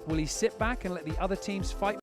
Will he sit back and let the other teams fight?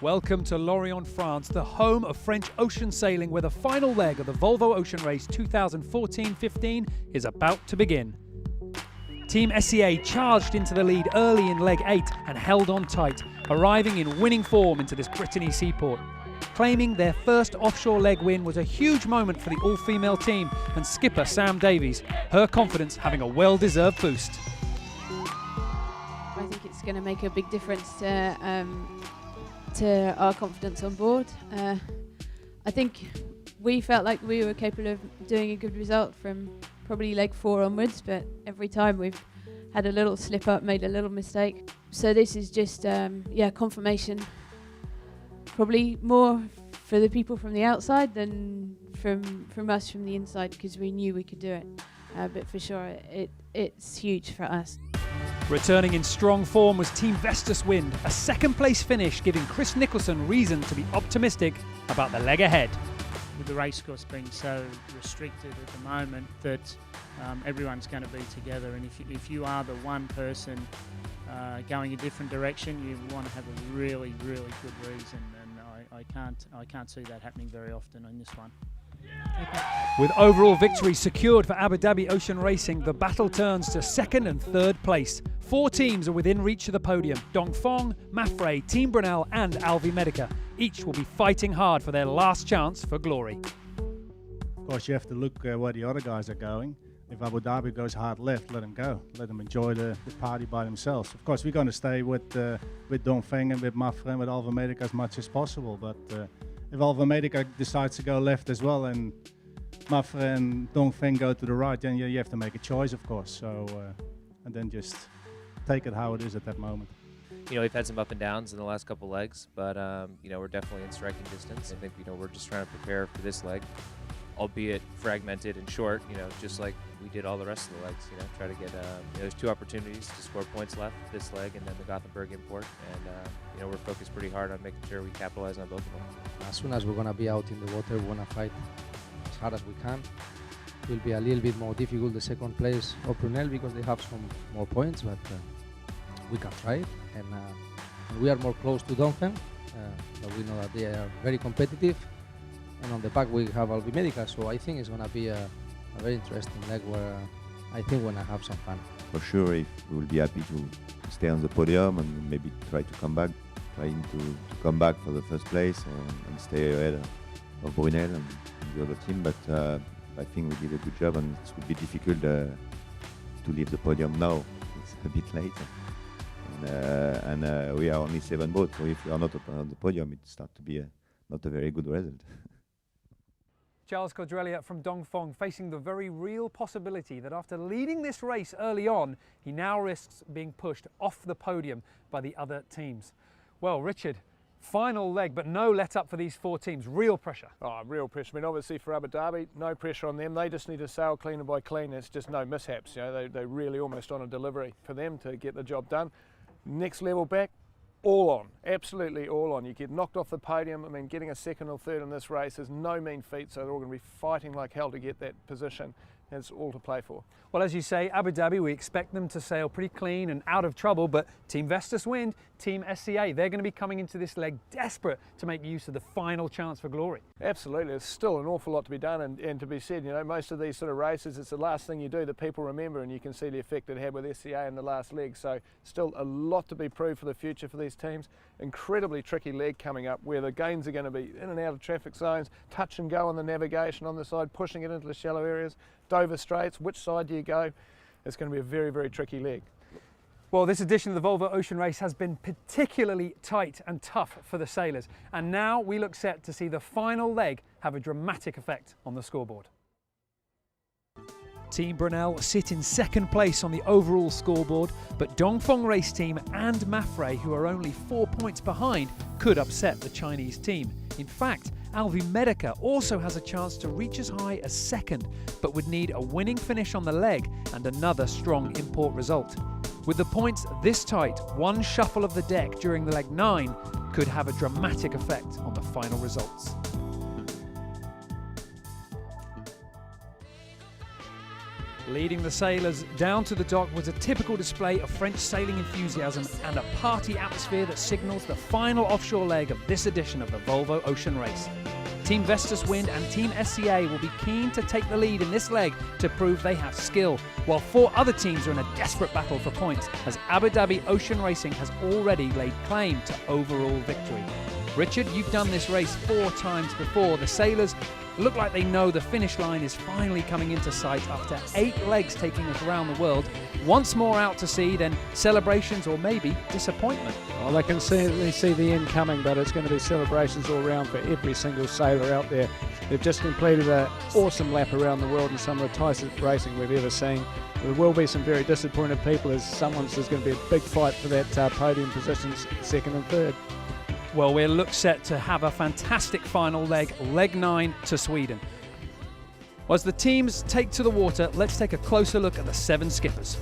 Welcome to Lorient, France, the home of French ocean sailing, where the final leg of the Volvo Ocean Race 2014-15 is about to begin. Team SCA charged into the lead early in leg 8 and held on tight, arriving in winning form into this Brittany seaport. Claiming their first offshore leg win was a huge moment for the all-female team and skipper Sam Davies, her confidence having a well-deserved boost. I think it's going to make a big difference to our confidence on board. I think we felt like we were capable of doing a good result from probably leg 4 onwards, but every time we've had a little slip up, made a little mistake. So this is just confirmation, probably more for the people from the outside than from us from the inside, because we knew we could do it, but for sure it's huge for us. Returning in strong form was Team Vestas Wind, a second-place finish giving Chris Nicholson reason to be optimistic about the leg ahead. With the race course being so restricted at the moment that everyone's going to be together, and if you are the one person going a different direction, you want to have a really, really good reason, and I can't see that happening very often in this one. With overall victory secured for Abu Dhabi Ocean Racing, the battle turns to second and third place. 4 teams are within reach of the podium: Dongfeng, Mafre, Team Brunel and Alvi Medica. Each will be fighting hard for their last chance for glory. Of course, you have to look where the other guys are going. If Abu Dhabi goes hard left, let them go. Let them enjoy the party by themselves. Of course, we're going to stay with Dongfeng and with Mafre and with Alvi Medica as much as possible. But if Alvi Medica decides to go left as well and Mafre and Dongfeng go to the right, then you have to make a choice, of course. So, and then just take it how it is at that moment. You know, we've had some up and downs in the last couple legs, but you know, we're definitely in striking distance. I think, you know, we're just trying to prepare for this leg, albeit fragmented and short, you know, just like we did all the rest of the legs, you know, try to get, there's 2 opportunities to score points left, this leg and then the Gothenburg import, and, you know, we're focused pretty hard on making sure we capitalize on both of them. As soon as we're going to be out in the water, we want to fight as hard as we can. It will be a little bit more difficult, the second place of Brunel, because they have some more points, but we can try it, and we are more close to Dongfeng, but we know that they are very competitive, and on the back we have Alvi Medica, so I think it's going to be a very interesting leg where I think we're going to have some fun. For sure, we will be happy to stay on the podium and maybe try to come back, trying to come back for the first place and stay ahead of Brunel and the other team, but I think we did a good job, and it would be difficult to leave the podium now. It's a bit late. And we are only 7 boats, so if we are not on the podium, it starts to be not a very good result. Charles Codrelia from Dongfeng facing the very real possibility that after leading this race early on, he now risks being pushed off the podium by the other teams. Well, Richard, final leg, but no let up for these 4 teams. Real pressure. Oh, real pressure. I mean, obviously for Abu Dhabi, no pressure on them. They just need to sail clean by clean. It's just no mishaps. You know, they really almost on a delivery for them to get the job done. Next level back, all on, absolutely all on. You get knocked off the podium. I mean, getting a second or third in this race is no mean feat, so they're all going to be fighting like hell to get that position. It's all to play for. Well, as you say, Abu Dhabi, we expect them to sail pretty clean and out of trouble, but Team Vestas Wind, Team SCA, they're going to be coming into this leg desperate to make use of the final chance for glory. Absolutely, there's still an awful lot to be done and to be said. You know, most of these sort of races, it's the last thing you do that people remember, and you can see the effect it had with SCA in the last leg. So still a lot to be proved for the future for these teams. Incredibly tricky leg coming up where the gains are going to be in and out of traffic zones, touch and go on the navigation on the side, pushing it into the shallow areas, Dover Straits, which side do you go? It's going to be a very, very tricky leg. Well, this edition of the Volvo Ocean Race has been particularly tight and tough for the sailors, and now we look set to see the final leg have a dramatic effect on the scoreboard. Team Brunel sit in second place on the overall scoreboard, but Dongfeng Race Team and Mafre, who are only 4 points behind, could upset the Chinese team. In fact, Alvi Medica also has a chance to reach as high as second, but would need a winning finish on the leg and another strong import result. With the points this tight, one shuffle of the deck during leg 9 could have a dramatic effect on the final results. Leading the sailors down to the dock was a typical display of French sailing enthusiasm and a party atmosphere that signals the final offshore leg of this edition of the Volvo Ocean Race. Team Vestas Wind and Team SCA will be keen to take the lead in this leg to prove they have skill, while 4 other teams are in a desperate battle for points, as Abu Dhabi Ocean Racing has already laid claim to overall victory. Richard, you've done this race 4 times before. The sailors look like they know the finish line is finally coming into sight after 8 legs taking us around the world. Once more out to sea, then celebrations or maybe disappointment. Well, they can see the end coming, but it's going to be celebrations all around for every single sailor out there. They've just completed an awesome lap around the world and some of the tightest racing we've ever seen. There will be some very disappointed people, as there's going to be a big fight for that podium positions, second and third. Well, we're look set to have a fantastic final leg, leg 9 to Sweden. As the teams take to the water, let's take a closer look at the 7 skippers.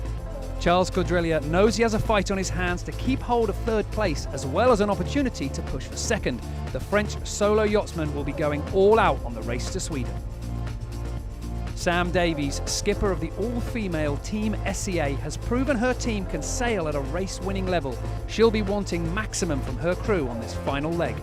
Charles Caudrelier knows he has a fight on his hands to keep hold of third place, as well as an opportunity to push for second. The French solo yachtsman will be going all out on the race to Sweden. Sam Davies, skipper of the all-female Team SCA, has proven her team can sail at a race-winning level. She'll be wanting maximum from her crew on this final leg.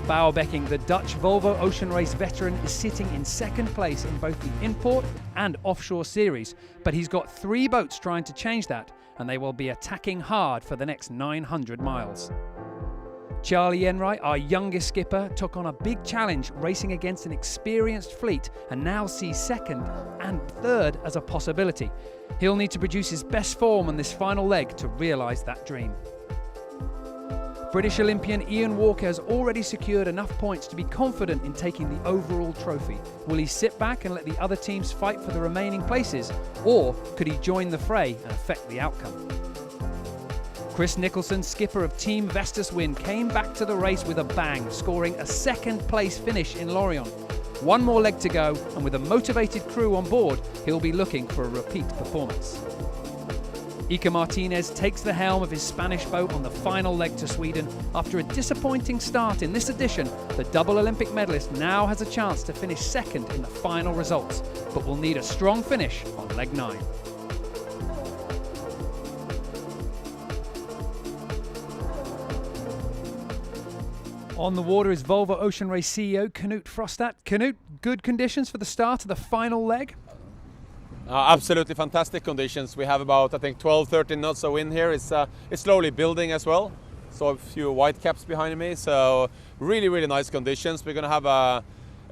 Bouwbekking, the Dutch Volvo Ocean Race veteran, is sitting in second place in both the import and offshore series, but he's got 3 boats trying to change that, and they will be attacking hard for the next 900 miles. Charlie Enright, our youngest skipper, took on a big challenge racing against an experienced fleet and now sees second and third as a possibility. He'll need to produce his best form on this final leg to realise that dream. British Olympian Ian Walker has already secured enough points to be confident in taking the overall trophy. Will he sit back and let the other teams fight for the remaining places, or could he join the fray and affect the outcome? Chris Nicholson, skipper of Team Vestas Wind, came back to the race with a bang, scoring a second place finish in Lorient. 1 more leg to go, and with a motivated crew on board, he'll be looking for a repeat performance. Iker Martinez takes the helm of his Spanish boat on the final leg to Sweden. After a disappointing start in this edition, the double Olympic medalist now has a chance to finish second in the final results, but will need a strong finish on leg 9. On the water is Volvo Ocean Race CEO Knut Frostad. Knut, good conditions for the start of the final leg? Absolutely fantastic conditions. We have about, I think, 12, 13 knots of wind here. It's slowly building as well. So a few white caps behind me. So really, really nice conditions. We're going to have a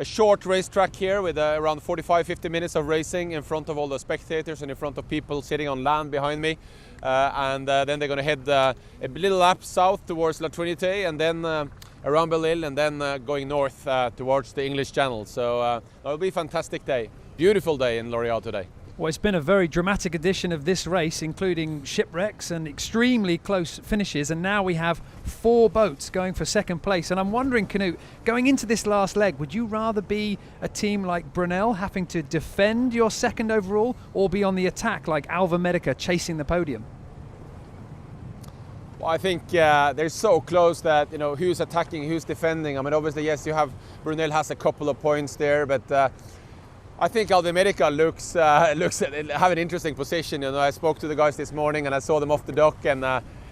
short racetrack here with around 45-50 minutes of racing in front of all the spectators and in front of people sitting on land behind me. And then they're going to head a little lap south towards La Trinité, and then around Belle-Île, and then going north towards the English Channel. So it'll be a fantastic day. Beautiful day in Lorient today. Well, it's been a very dramatic edition of this race, including shipwrecks and extremely close finishes, and now we have 4 boats going for second place. And I'm wondering, Knut, going into this last leg, would you rather be a team like Brunel having to defend your second overall, or be on the attack like Alva Medica chasing the podium? Well, I think they're so close that, you know, who's attacking, who's defending. I mean, obviously, yes, you have Brunel has a couple of points there, but I think Albimerica looks have an interesting position. You know, I spoke to the guys this morning and I saw them off the dock, and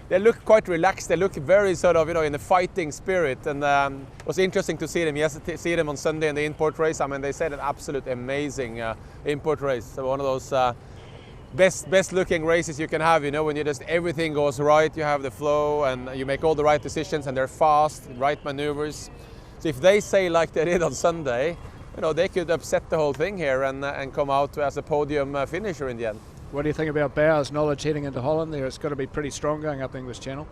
they look quite relaxed. They look very sort of, you know, in the fighting spirit. And it was interesting to see them on Sunday in the import race. I mean, they said an absolute amazing import race. So one of those best looking races you can have. You know, when you just everything goes right, you have the flow and you make all the right decisions, and they're fast, right maneuvers. So if they sail like they did on Sunday, you know, they could upset the whole thing here and come out as a podium finisher in the end. What do you think about Bauer's knowledge heading into Holland there? It's got to be pretty strong going up the English Channel.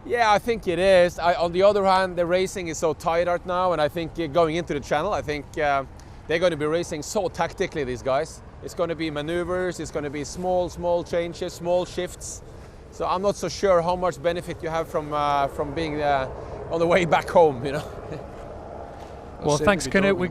Yeah, I think it is. On the other hand, the racing is so tight right now, and I think going into the Channel, I think they're going to be racing so tactically, these guys. It's going to be maneuvers, it's going to be small changes, small shifts. So I'm not so sure how much benefit you have from being on the way back home, you know. Well, thanks, Knut. We're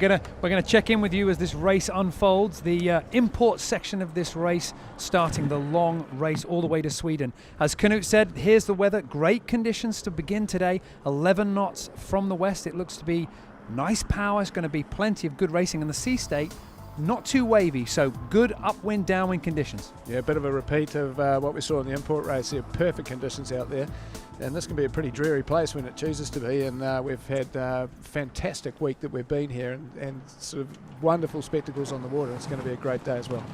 gonna check in with you as this race unfolds. The import section of this race, starting the long race all the way to Sweden. As Knut said, here's the weather. Great conditions to begin today. 11 knots from the west. It looks to be nice power. It's going to be plenty of good racing, and the sea state not too wavy, so good upwind, downwind conditions. Yeah, a bit of a repeat of what we saw in the import race. There are perfect conditions out there, and this can be a pretty dreary place when it chooses to be. And we've had a fantastic week that we've been here, and sort of wonderful spectacles on the water. It's going to be a great day as well.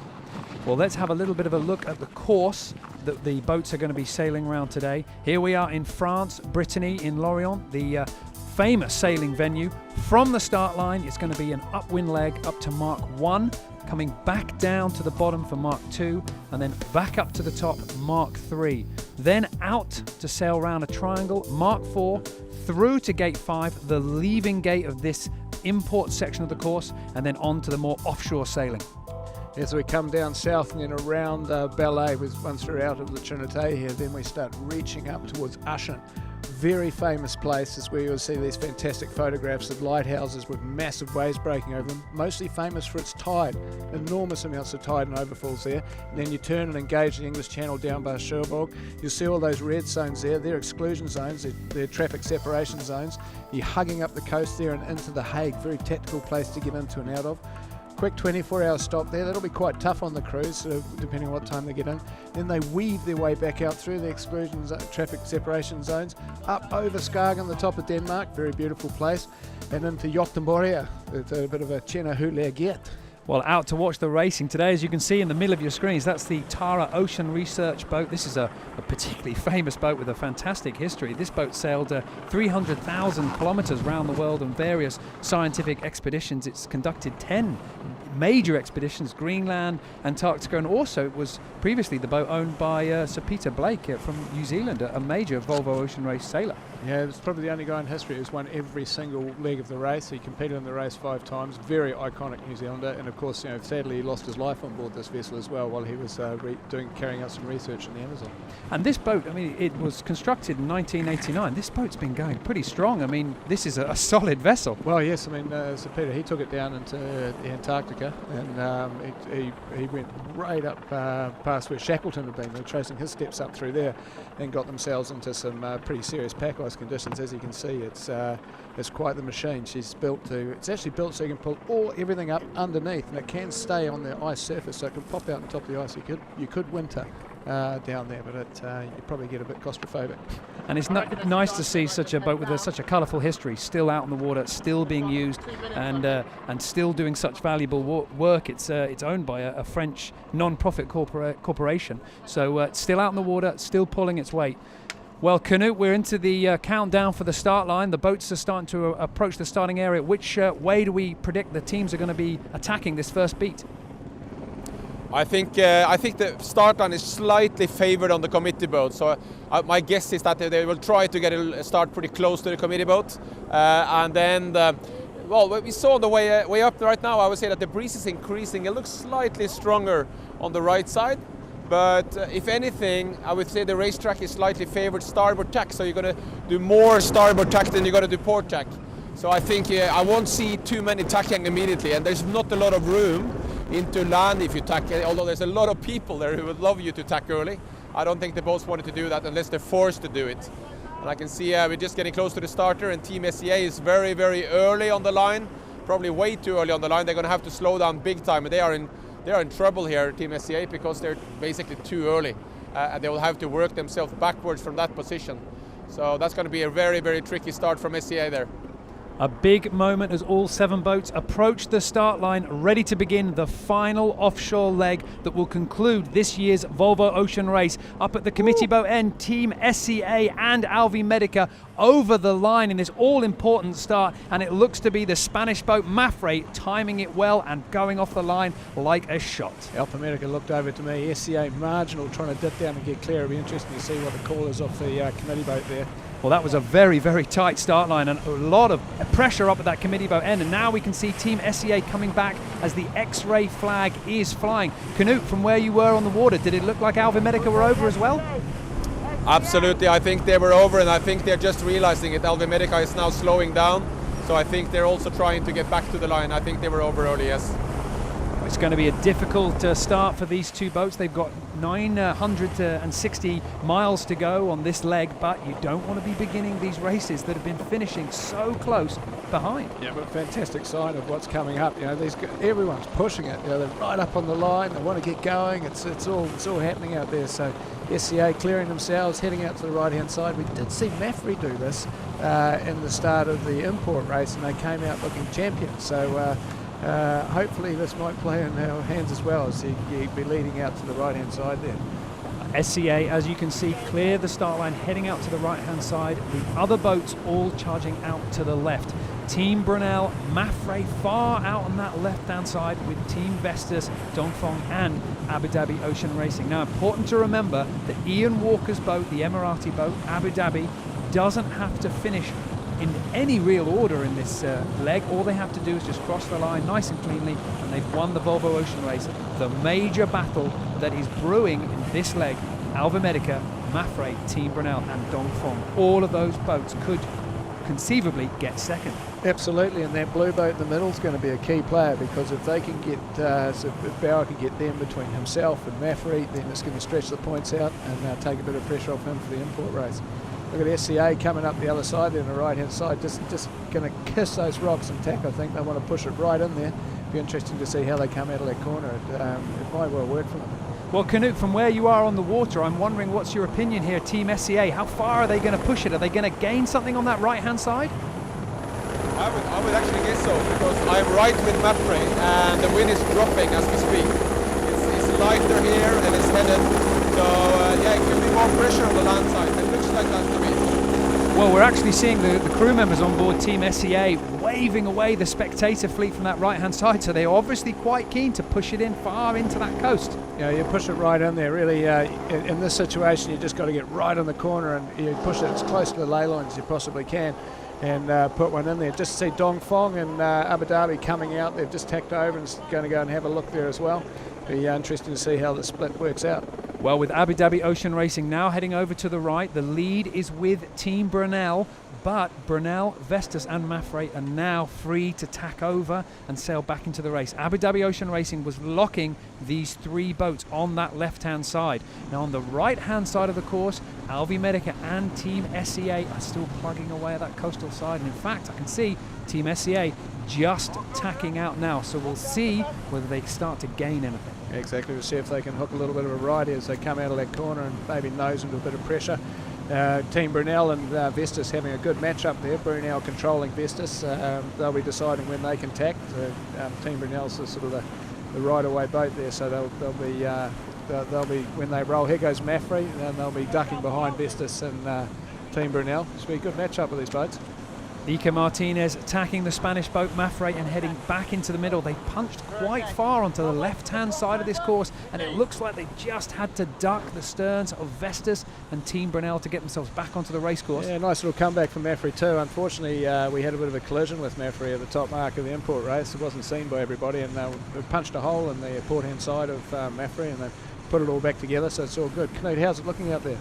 Well, let's have a little bit of a look at the course that the boats are going to be sailing around today. Here we are in France, Brittany, in Lorient, the famous sailing venue. From the start line, it's going to be an upwind leg up to Mark 1, coming back down to the bottom for Mark 2, and then back up to the top, Mark 3. Then out to sail round a triangle, Mark 4, through to Gate 5, the leaving gate of this import section of the course, and then on to the more offshore sailing. As we come down south and then around Ballet, once we're out of the Trinité here, then we start reaching up towards Ushant. Very famous places where you'll see these fantastic photographs of lighthouses with massive waves breaking over them, mostly famous for its tide, enormous amounts of tide and overfalls there. And then you turn and engage the English Channel down by Cherbourg. You'll see all those red zones there. They're exclusion zones, they're traffic separation zones. You're hugging up the coast there and into the Hague, very tactical place to get into and out of. Quick 24-hour stop there. That'll be quite tough on the cruise, depending on what time they get in. Then they weave their way back out through the exclusion traffic separation zones, up over Skagen, the top of Denmark, very beautiful place, and into Gothenburg. It's a bit of a Tjena hur läget. Well, out to watch the racing today, as you can see in the middle of your screens, that's the Tara Ocean Research boat. This is a particularly famous boat with a fantastic history. This boat sailed 300,000 kilometers around the world on various scientific expeditions. It's conducted 10 major expeditions, Greenland, Antarctica, and also it was previously the boat owned by Sir Peter Blake from New Zealand, a major Volvo Ocean Race sailor. Yeah, it's probably the only guy in history who's won every single leg of the race. He competed in the race 5 times, very iconic New Zealander, and of course, you know, sadly he lost his life on board this vessel as well while he was carrying out some research in the Amazon. And this boat, I mean, it was constructed in 1989. This boat's been going pretty strong. I mean, this is a solid vessel. Well, yes, I mean, Sir Peter, he took it down into the Antarctica, and he went right up past where Shackleton had been. They were tracing his steps up through there and got themselves into some pretty serious pack ice conditions. As you can see, it's quite the machine. It's actually built so you can pull everything up underneath, and it can stay on the ice surface, so it can pop out on top of the ice. You could winter down there, but you probably get a bit claustrophobic. And it's nice to see such a boat with such a colourful history, still out in the water, still being used, and still doing such valuable work. It's owned by a French non-profit corporation, so it's still out in the water, still pulling its weight. Well, Knut, we're into the countdown for the start line. The boats are starting to approach the starting area. Which way do we predict the teams are going to be attacking this first beat? I think the start line is slightly favoured on the committee boat. So my guess is that they will try to get a start pretty close to the committee boat, and then what we saw on the way up right now, I would say that the breeze is increasing. It looks slightly stronger on the right side. But if anything, I would say the racetrack is slightly favoured starboard tack, so you're going to do more starboard tack than you're going to do port tack. So I think I won't see too many tacking immediately, and there's not a lot of room into land if you tack, although there's a lot of people there who would love you to tack early. I don't think the boats wanted to do that unless they're forced to do it. And I can see we're just getting close to the starter, and Team SCA is very, very early on the line. probably way too early on the line. They're going to have to slow down big time, and they are in trouble here, Team SCA, because they're basically too early, and they will have to work themselves backwards from that position. So that's going to be a very, very tricky start from SCA there. A big moment as all 7 boats approach the start line, ready to begin the final offshore leg that will conclude this year's Volvo Ocean Race. Up at the committee boat end, Team SCA and Alvi Medica over the line in this all-important start, and it looks to be the Spanish boat Mafre timing it well and going off the line like a shot. Alpha Medica looked over to me. SCA marginal, trying to dip down and get clear. It'll be interesting to see what the call is off the committee boat there. Well, that was a very, very tight start line and a lot of pressure up at that committee boat end. And now we can see Team SCA coming back as the X-ray flag is flying. Knut, from where you were on the water, did it look like Alvi Medica were over as well? Absolutely, I think they were over, and I think they're just realizing it. Alvi Medica is now slowing down, so I think they're also trying to get back to the line. I think they were over early, yes. It's going to be a difficult start for these 2 boats. They've got 960 miles to go on this leg, but you don't want to be beginning these races that have been finishing so close behind. Yeah, but fantastic sign of what's coming up. You know, everyone's pushing it. You know, they're right up on the line. They want to get going. It's all happening out there. So SCA clearing themselves, heading out to the right-hand side. We did see Mafre do this in the start of the import race, and they came out looking champions. So. Hopefully this might play in our hands as well, as you'd be leading out to the right-hand side there. SCA, as you can see, clear the start line, heading out to the right-hand side. The other boats all charging out to the left. Team Brunel, Mafre far out on that left-hand side with Team Vestas, Dongfeng and Abu Dhabi Ocean Racing. Now, important to remember that Ian Walker's boat, the Emirati boat, Abu Dhabi, doesn't have to finish in any real order in this leg. All they have to do is just cross the line nice and cleanly, and they've won the Volvo Ocean Race. The major battle that is brewing in this leg, Alva Medica, Mafre, Team Brunel and Dongfeng. All of those boats could conceivably get second. Absolutely, and that blue boat in the middle is going to be a key player, because if they can get, if Bauer can get them between himself and Mafre, then it's going to stretch the points out and take a bit of pressure off him for the import race. Look at SCA coming up the other side there on the right-hand side, just going to kiss those rocks and tack. I think they want to push it right in there. Be interesting to see how they come out of that corner. It might well work for them. Well, Knut, from where you are on the water, I'm wondering what's your opinion here, Team SCA? How far are they going to push it? Are they going to gain something on that right-hand side? I would actually guess so, because I'm right with Mafre and the wind is dropping as we speak. It's lighter here and it's headed. So yeah, it could be more pressure on the land side. It looks like that to me. Well, we're actually seeing the crew members on board Team SCA waving away the spectator fleet from that right-hand side, so they're obviously quite keen to push it in far into that coast. Yeah, you push it right in there. Really, in this situation, you just got to get right on the corner and you push it as close to the ley line as you possibly can, and put one in there. Just see Dongfeng and Abu Dhabi coming out. They've just tacked over and going to go and have a look there as well. Be interesting to see how the split works out. Well, with Abu Dhabi Ocean Racing now heading over to the right, the lead is with Team Brunel, but Brunel, Vestas and Mafre are now free to tack over and sail back into the race. Abu Dhabi Ocean Racing was locking these 3 boats on that left-hand side. Now on the right-hand side of the course, Alvi Medica and Team SCA are still plugging away at that coastal side, and in fact I can see Team SCA just tacking out now, so we'll see whether they start to gain anything. Exactly, we'll see if they can hook a little bit of a ride as they come out of that corner and maybe nose into a bit of pressure. Team Brunel and Vestas having a good match up there. Brunel controlling Vestas. They'll be deciding when they can tack. Team Brunel's sort of the right-away boat there, so they'll be when they roll. Here goes Mafre, and they'll be ducking behind Vestas and Team Brunel. It's be a good match up with these boats. Iker Martinez attacking the Spanish boat Mafre and heading back into the middle. They punched quite far onto the left-hand side of this course, and it looks like they just had to duck the sterns of Vestas and Team Brunel to get themselves back onto the race course. Yeah, nice little comeback from Mafre too. Unfortunately, we had a bit of a collision with Mafre at the top mark of the import race. It wasn't seen by everybody, and they punched a hole in the port-hand side of Mafre, and they put it all back together, so it's all good. Knut, how's it looking out there?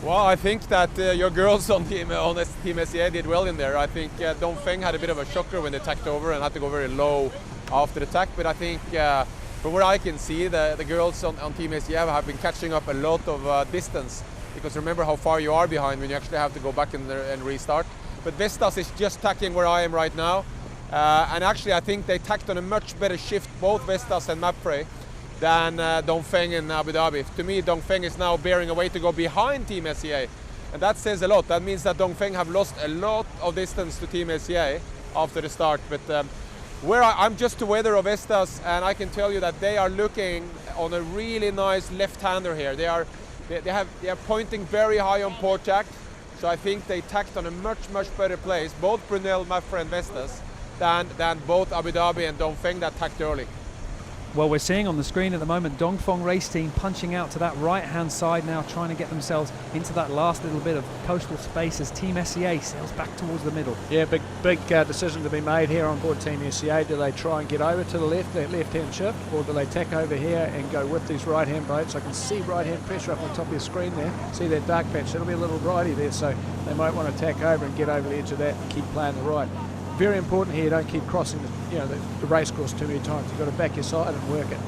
Well, I think that your girls on Team SCA did well in there. I think Dongfeng had a bit of a shocker when they tacked over and had to go very low after the tack. But I think, from what I can see, the girls on Team SCA have been catching up a lot of distance. Because remember how far you are behind when you actually have to go back and restart. But Vestas is just tacking where I am right now. And actually I think they tacked on a much better shift, both Vestas and Mapfre, than Dongfeng and Abu Dhabi. To me, Dongfeng is now bearing a way to go behind Team SCA. And that says a lot. That means that Dongfeng have lost a lot of distance to Team SCA after the start. But I'm just the weather of Vestas, and I can tell you that they are looking on a really nice left-hander here. They are pointing very high on port tack. So I think they tacked on a much better place, both Brunel, Mapfre and Vestas, than both Abu Dhabi and Dongfeng that tacked early. Well, we're seeing on the screen at the moment Dongfeng race team punching out to that right-hand side now, trying to get themselves into that last little bit of coastal space as Team SCA sails back towards the middle. Yeah, big decision to be made here on board Team SCA. Do they try and get over to the left, that left-hand shift, or do they tack over here and go with these right-hand boats? I can see right-hand pressure up on top of your screen there. See that dark patch? It'll be a little righty there, so they might want to tack over and get over the edge of that and keep playing the right. Very important here, don't keep crossing the race course too many times. You've got to back your side and work it.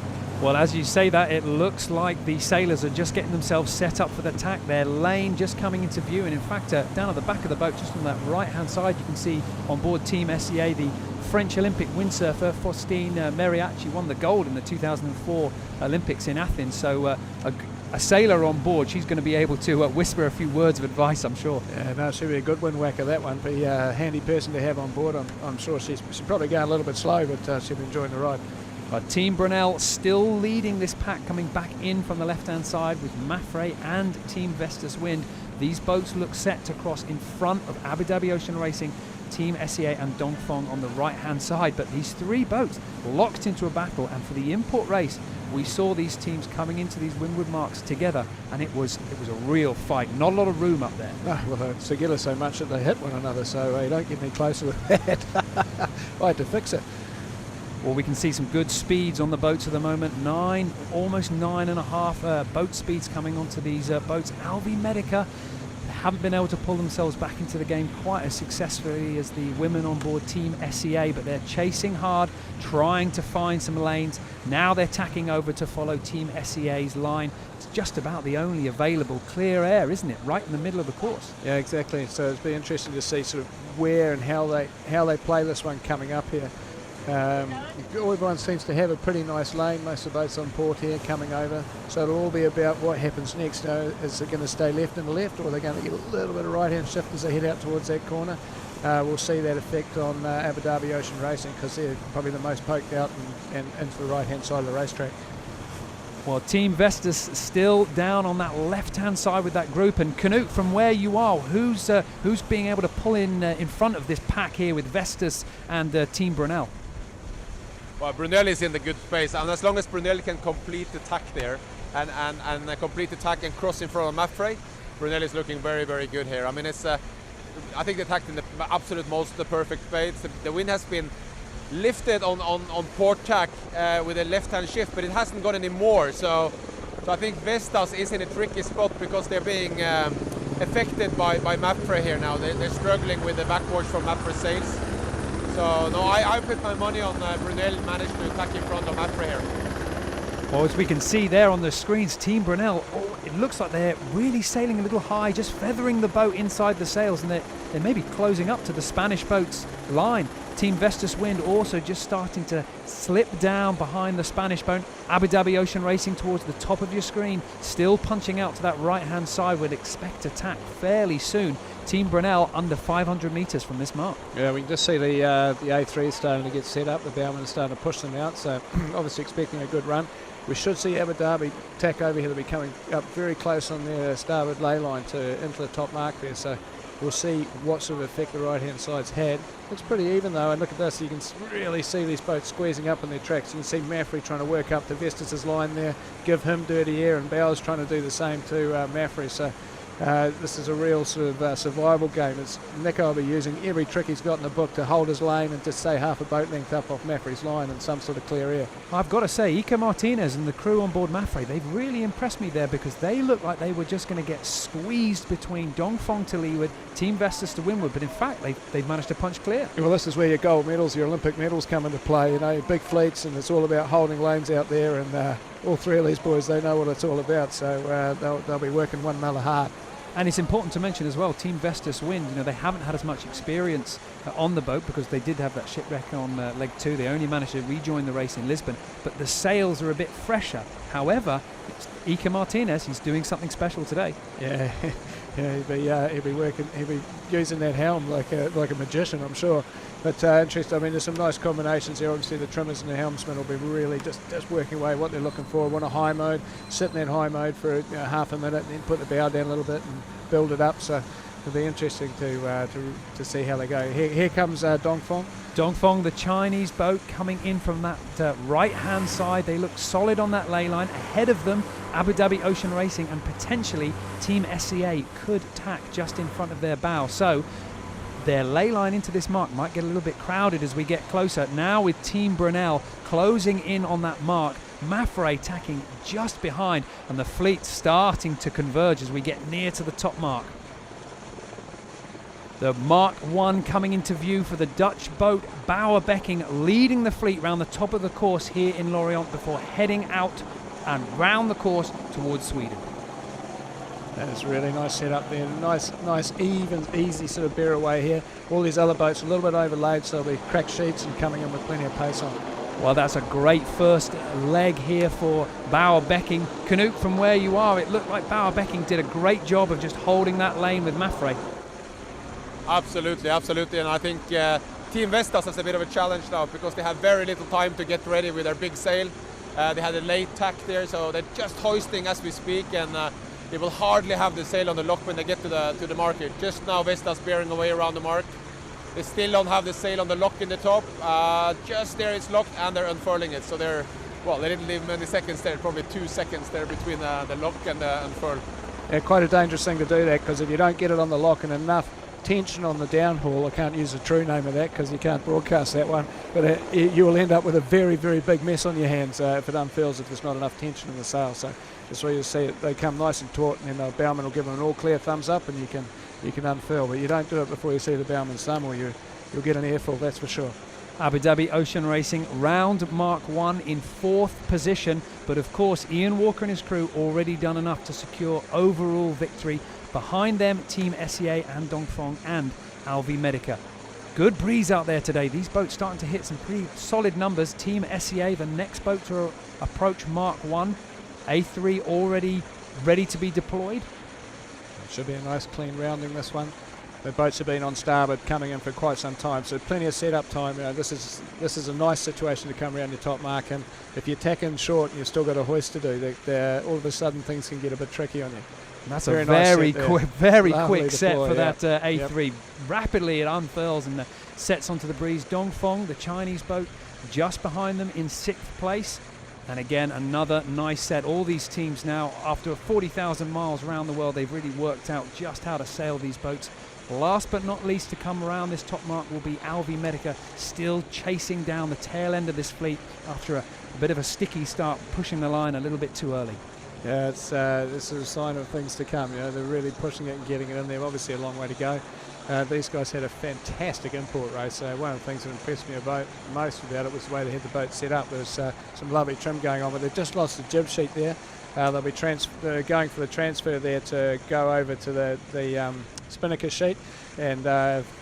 Well, as you say that, it looks like the sailors are just getting themselves set up for the tack. Their lane just coming into view, and in fact, down at the back of the boat, just on that right-hand side, you can see on board Team SCA the French Olympic windsurfer Faustine Meriachi won the gold in the 2004 Olympics in Athens. So a sailor on board, she's going to be able to whisper a few words of advice, I'm sure. Yeah, no, she'll be a good wind whacker, that one. Be a handy person to have on board. I'm sure she's probably going a little bit slow, but she'll be enjoying the ride. But Team Brunel still leading this pack, coming back in from the left-hand side with Mapfre and Team Vestas Wind. These boats look set to cross in front of Abu Dhabi Ocean Racing, Team SCA and Dongfeng on the right-hand side. But these three boats locked into a battle, and for the import race, we saw these teams coming into these windward marks together, and it was a real fight. Not a lot of room up there. Oh, well, they're together so much that they hit one another, so you don't get any closer with that. I had to fix it. Well, we can see some good speeds on the boats at the moment. Almost 9.5 boat speeds coming onto these boats. Alvi Medica haven't been able to pull themselves back into the game quite as successfully as the women on board Team SCA, but they're chasing hard, trying to find some lanes. Now they're tacking over to follow Team SCA's line. It's just about the only available clear air, isn't it? Right in the middle of the course. Yeah, exactly. So it's been interesting to see sort of where and how they play this one coming up here. Everyone seems to have a pretty nice lane. Most of the boats on port here coming over, so it'll all be about what happens next. Is it going to stay left and left, or are they going to get a little bit of right hand shift as they head out towards that corner? We'll see that effect on Abu Dhabi Ocean Racing, because they're probably the most poked out and into the right hand side of the racetrack. Well, Team Vestas still down on that left-hand side with that group. And Canute, from where you are, who's being able to pull in front of this pack here with Vestas and Team Brunel? Well, Brunel is in the good space, and as long as Brunel can complete the tack there and complete the tack and cross in front of Mapfre, Brunel is looking very, very good here. I mean, I think they tacked in the absolute most the perfect space. The wind has been lifted on port tack with a left-hand shift, but it hasn't gone any more. So I think Vestas is in a tricky spot because they're being affected by Mapfre here now. They're struggling with the backwards from Mapfre sails. So no, I put my money on Brunel managed to attack in front of Mapfre here. Well, as we can see there on the screens, Team Brunel, it looks like they're really sailing a little high, just feathering the boat inside the sails, and they may be closing up to the Spanish boat's line. Team Vestas Wind also just starting to slip down behind the Spanish boat. Abu Dhabi Ocean Racing towards the top of your screen, still punching out to that right-hand side. We'd expect to tack fairly soon. Team Brunel under 500 metres from this mark. Yeah, we can just see the A3 starting to get set up. The bowmen are starting to push them out, so obviously expecting a good run. We should see Abu Dhabi tack over here. They'll be coming up very close on their starboard ley line into the top mark there, so we'll see what sort of effect the right-hand side's had. Looks pretty even though, and look at this, you can really see these boats squeezing up in their tracks. You can see Mapfre trying to work up to Vestas' line there, give him dirty air, and Bowers trying to do the same to Mapfre. So this is a real sort of survival game. Nico will be using every trick he's got in the book to hold his lane and just stay half a boat length up off Mapfre's line in some sort of clear air. I've got to say, Ika Martinez and the crew on board Mapfre, they've really impressed me there, because they look like they were just going to get squeezed between Dongfeng to leeward, Team Vestas to windward, but in fact they've managed to punch clear. Well, this is where your gold medals, your Olympic medals come into play. You know, big fleets, and it's all about holding lanes out there, and all three of these boys, they know what it's all about, so they'll be working one another hard. And it's important to mention as well, Team Vestas Wind, they haven't had as much experience on the boat because they did have that shipwreck on leg 2. They only managed to rejoin the race in Lisbon, but the sails are a bit fresher. However, it's Ike Martinez, he's doing something special today. Yeah, he'll be working, he'll be using that helm like a magician, I'm sure. But interesting, I mean, there's some nice combinations here. Obviously the trimmers and the helmsmen will be really just working away what they're looking for. Want a high mode, sit in that high mode for half a minute and then put the bow down a little bit and build it up. So it'll be interesting to see how they go. Here comes Dongfeng. Dongfeng, the Chinese boat, coming in from that right-hand side. They look solid on that ley line. Ahead of them, Abu Dhabi Ocean Racing, and potentially Team SCA could tack just in front of their bow. So their ley line into this mark might get a little bit crowded as we get closer. Now with Team Brunel closing in on that mark, Mafre tacking just behind, and the fleet starting to converge as we get near to the top mark. The Mark 1 coming into view for the Dutch boat Bauer Becking, leading the fleet round the top of the course here in Lorient before heading out and round the course towards Sweden. That is really nice setup there. Nice, even, easy sort of bear away here. All these other boats a little bit overlaid, so they'll be cracked sheets and coming in with plenty of pace on. Well, that's a great first leg here for Bauer Becking. Canute, from where you are, it looked like Bauer Becking did a great job of just holding that lane with Mafre. Absolutely, and I think Team Vestas has a bit of a challenge now because they have very little time to get ready with their big sail. They had a late tack there, so they're just hoisting as we speak, and they will hardly have the sail on the lock when they get to the market. Just now Vestas bearing away around the mark. They still don't have the sail on the lock in the top. Just there it's locked and they're unfurling it. So they didn't leave many seconds there, probably 2 seconds there between the lock and the unfurl. Yeah, quite a dangerous thing to do that, because if you don't get it on the lock and enough tension on the downhaul, I can't use the true name of that because you can't broadcast that one, but you will end up with a very, very big mess on your hands if it unfurls, if there's not enough tension in the sail. So that's where you see it, they come nice and taut, and then the bowman will give them an all clear thumbs up, and you can unfurl, but you don't do it before you see the bowman's thumb, or you'll get an airful, that's for sure. Abu Dhabi Ocean Racing round Mark 1 in 4th position, but of course Ian Walker and his crew already done enough to secure overall victory. Behind them, Team SCA and Dongfeng and Alvi Medica. Good breeze out there today. These boats starting to hit some pretty solid numbers. Team SCA, the next boat to approach Mark 1. A3 already ready to be deployed. It should be a nice clean rounding, this one. The boats have been on starboard coming in for quite some time, so plenty of setup time. This is a nice situation to come around your top mark, and if you're tacking short and you've still got a hoist to do, all of a sudden things can get a bit tricky on you. And that's a very quick set for that A3. Yep. Rapidly it unfurls and sets onto the breeze. Dongfeng, the Chinese boat, just behind them in 6th place. And again, another nice set. All these teams now, after 40,000 miles around the world, they've really worked out just how to sail these boats. Last but not least to come around this top mark will be Alvi Medica, still chasing down the tail end of this fleet after a bit of a sticky start, pushing the line a little bit too early. Yeah, this is a sign of things to come. They're really pushing it and getting it in there. Obviously a long way to go. These guys had a fantastic import race. One of the things that impressed me most about it was the way they had the boat set up. There's some lovely trim going on, but they've just lost the jib sheet there. They'll be going for the transfer there to go over to the spinnaker sheet, and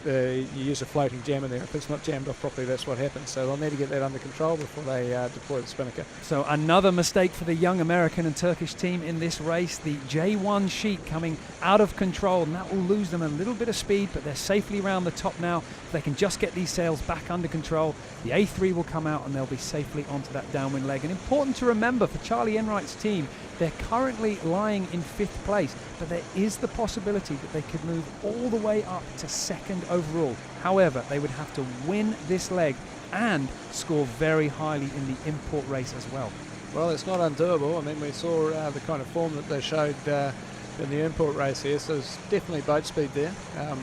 you use a floating jammer there. If it's not jammed off properly, that's what happens. So they'll need to get that under control before they deploy the spinnaker. So another mistake for the young American and Turkish team in this race. The J1 sheet coming out of control, and that will lose them a little bit of speed, but they're safely around the top now. If they can just get these sails back under control, the A3 will come out and they'll be safely onto that downwind leg. And important to remember for Charlie Enright's team, they're currently lying in 5th place, but there is the possibility that they could move all the way up to 2nd overall. However, they would have to win this leg and score very highly in the import race as well. Well, it's not undoable. I mean, we saw the kind of form that they showed in the import race here, so there's definitely boat speed there,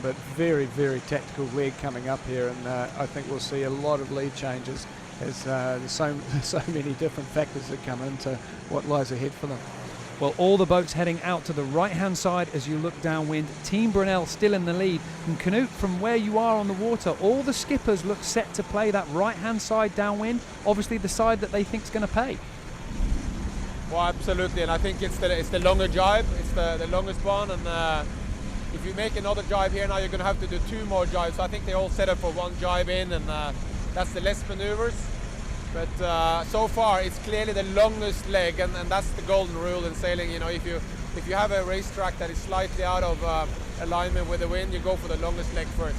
but very, very tactical leg coming up here, and I think we'll see a lot of lead changes as there's so many different factors that come into what lies ahead for them. Well, all the boats heading out to the right-hand side as you look downwind. Team Brunel still in the lead. And Canute, from where you are on the water, all the skippers look set to play that right-hand side downwind, obviously the side that they think is going to pay. Well, absolutely, and I think it's the longer jibe, it's the longest one, and if you make another jibe here now, you're going to have to do 2 more jibes. So I think they all set up for 1 jibe in, and that's the less maneuvers. But so far, it's clearly the longest leg, and that's the golden rule in sailing. You know, if you have a racetrack that is slightly out of alignment with the wind, you go for the longest leg first.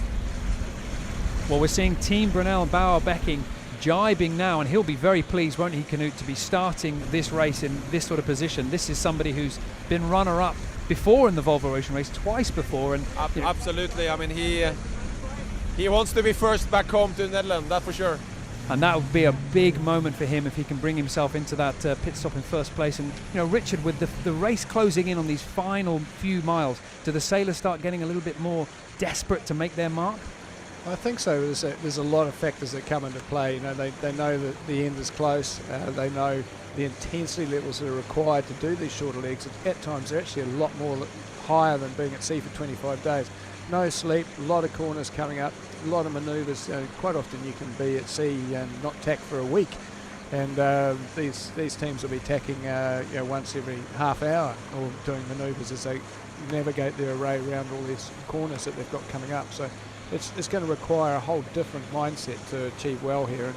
Well, we're seeing Team Brunel Bauer Becking jibing now, and he'll be very pleased, won't he, Knut, to be starting this race in this sort of position. This is somebody who's been runner-up before in the Volvo Ocean Race, twice before, and absolutely. I mean, he wants to be first back home to the Netherlands, that's for sure. And that would be a big moment for him if he can bring himself into that pit stop in first place. And you know, Richard, with the race closing in on these final few miles, do the sailors start getting a little bit more desperate to make their mark? I think so. There's a lot of factors that come into play. You know, they know that the end is close. They know the intensity levels that are required to do these shorter legs. At times they're actually a lot more higher than being at sea for 25 days. No sleep, a lot of corners coming up, a lot of manoeuvres. Quite often you can be at sea and not tack for a week. And these teams will be tacking once every half hour, or doing manoeuvres as they navigate their array around all these corners that they've got coming up. So it's going to require a whole different mindset to achieve well here.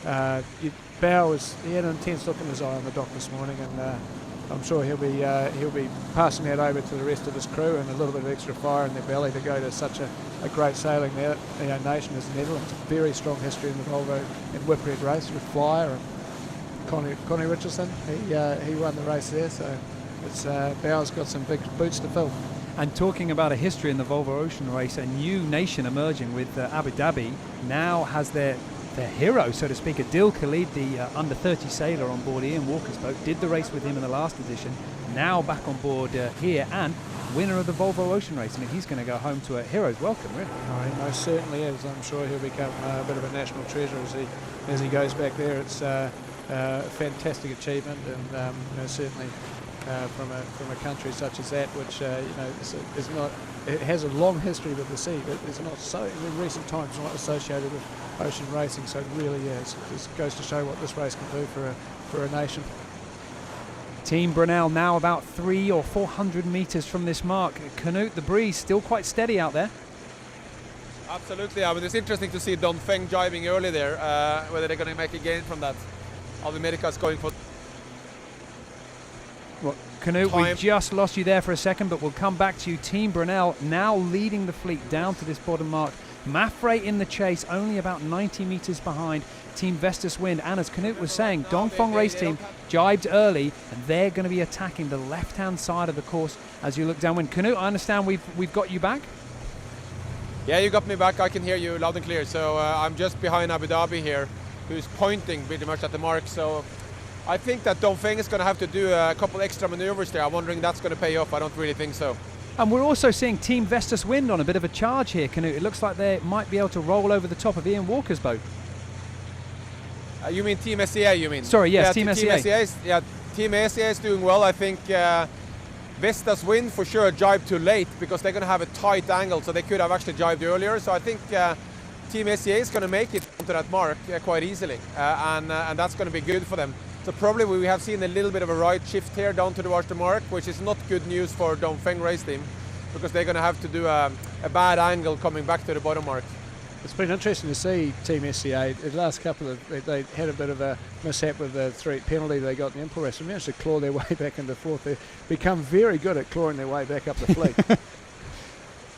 And he had an intense look in his eye on the dock this morning, and I'm sure he'll be passing that over to the rest of his crew, and a little bit of extra fire in their belly to go to such a great sailing nation as the Netherlands. Very strong history in the Volvo and Whiphead race with Flyer and Connie Richardson. He won the race there, so Bauer's got some big boots to fill. And talking about a history in the Volvo Ocean Race, a new nation emerging with Abu Dhabi now has their hero, so to speak. Adil Khalid, the under-30 sailor on board Ian Walker's boat, did the race with him in the last edition, now back on board here, and winner of the Volvo Ocean Race. I mean, he's going to go home to a hero's welcome, really. Oh, he most certainly is. I'm sure he'll become a bit of a national treasure as he goes back there. It's a fantastic achievement, and certainly from a country such as that, which is not. It has a long history with the sea, but it's not so in recent times not associated with ocean racing. So it really is. This goes to show what this race can do for a nation. Team Brunel now about 300 or 400 metres from this mark. Knut, the breeze still quite steady out there. Absolutely. I mean, it's interesting to see Don Feng jibing early there. Whether they're going to make a gain from that. Alvimedica's going for. Well, Knut, we just lost you there for a second, but we'll come back to you. Team Brunel now leading the fleet down to this bottom mark. Mafre in the chase, only about 90 metres behind Team Vestas Wind. And as Knut was saying, Dongfeng race team jibed early, and they're going to be attacking the left-hand side of the course as you look downwind. Knut, I understand we've got you back? Yeah, you got me back. I can hear you loud and clear. So I'm just behind Abu Dhabi here, who's pointing pretty much at the mark. So I think that Dongfeng is going to have to do a couple extra maneuvers there. I'm wondering that's going to pay off. I don't really think so. And we're also seeing Team Vestas Wind on a bit of a charge here, Knut. It looks like they might be able to roll over the top of Ian Walker's boat. You mean Team SCA, you mean? Sorry, yes, yeah, Team SCA. Team SCA is doing well. I think Vestas Wind for sure jibed too late because they're going to have a tight angle, so they could have actually jibed earlier. So I think Team SCA is going to make it to that mark quite easily, and that's going to be good for them. So probably we have seen a little bit of a right shift here down towards the mark, which is not good news for Dongfeng race team because they're going to have to do a bad angle coming back to the bottom mark. It's been interesting to see Team SCA. The last couple of they had a bit of a mishap with the 3 penalty they got in the import race. They managed to claw their way back into fourth. They've become very good at clawing their way back up the fleet.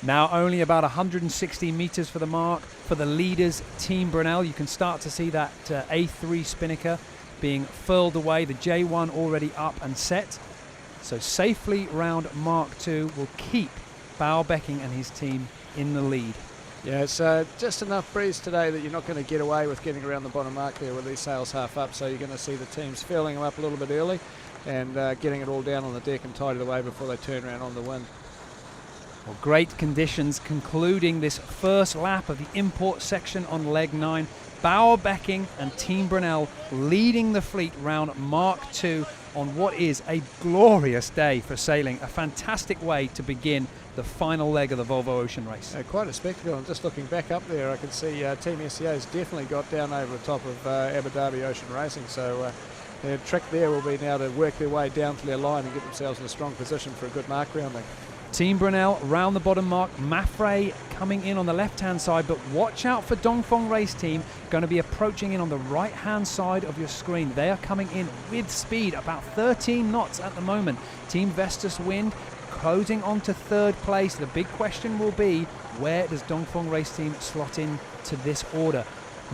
Now only about 160 metres for the mark for the leaders, Team Brunel. You can start to see that A3 spinnaker being furled away, the J1 already up and set. So safely round Mark 2 will keep Bauer Becking and his team in the lead. Yeah, it's just enough breeze today that you're not going to get away with getting around the bottom mark there with these sails half up, so you're going to see the teams filling them up a little bit early and getting it all down on the deck and tidied away before they turn around on the wind. Well, great conditions concluding this first lap of the import section on leg 9. Bauer Becking and Team Brunel leading the fleet round Mark 2 on what is a glorious day for sailing. A fantastic way to begin the final leg of the Volvo Ocean Race. Quite a spectacle. And just looking back up there, I can see Team SCA has definitely got down over the top of Abu Dhabi Ocean Racing. So Their trick there will be now to work their way down to their line and get themselves in a strong position for a good mark rounding. Team Brunel round the bottom mark. Mafre coming in on the left-hand side, but watch out for Dongfeng Race Team, going to be approaching in on the right-hand side of your screen. They are coming in with speed, about 13 knots at the moment. Team Vestas Wind closing on to third place. The big question will be, where does Dongfeng Race Team slot in to this order?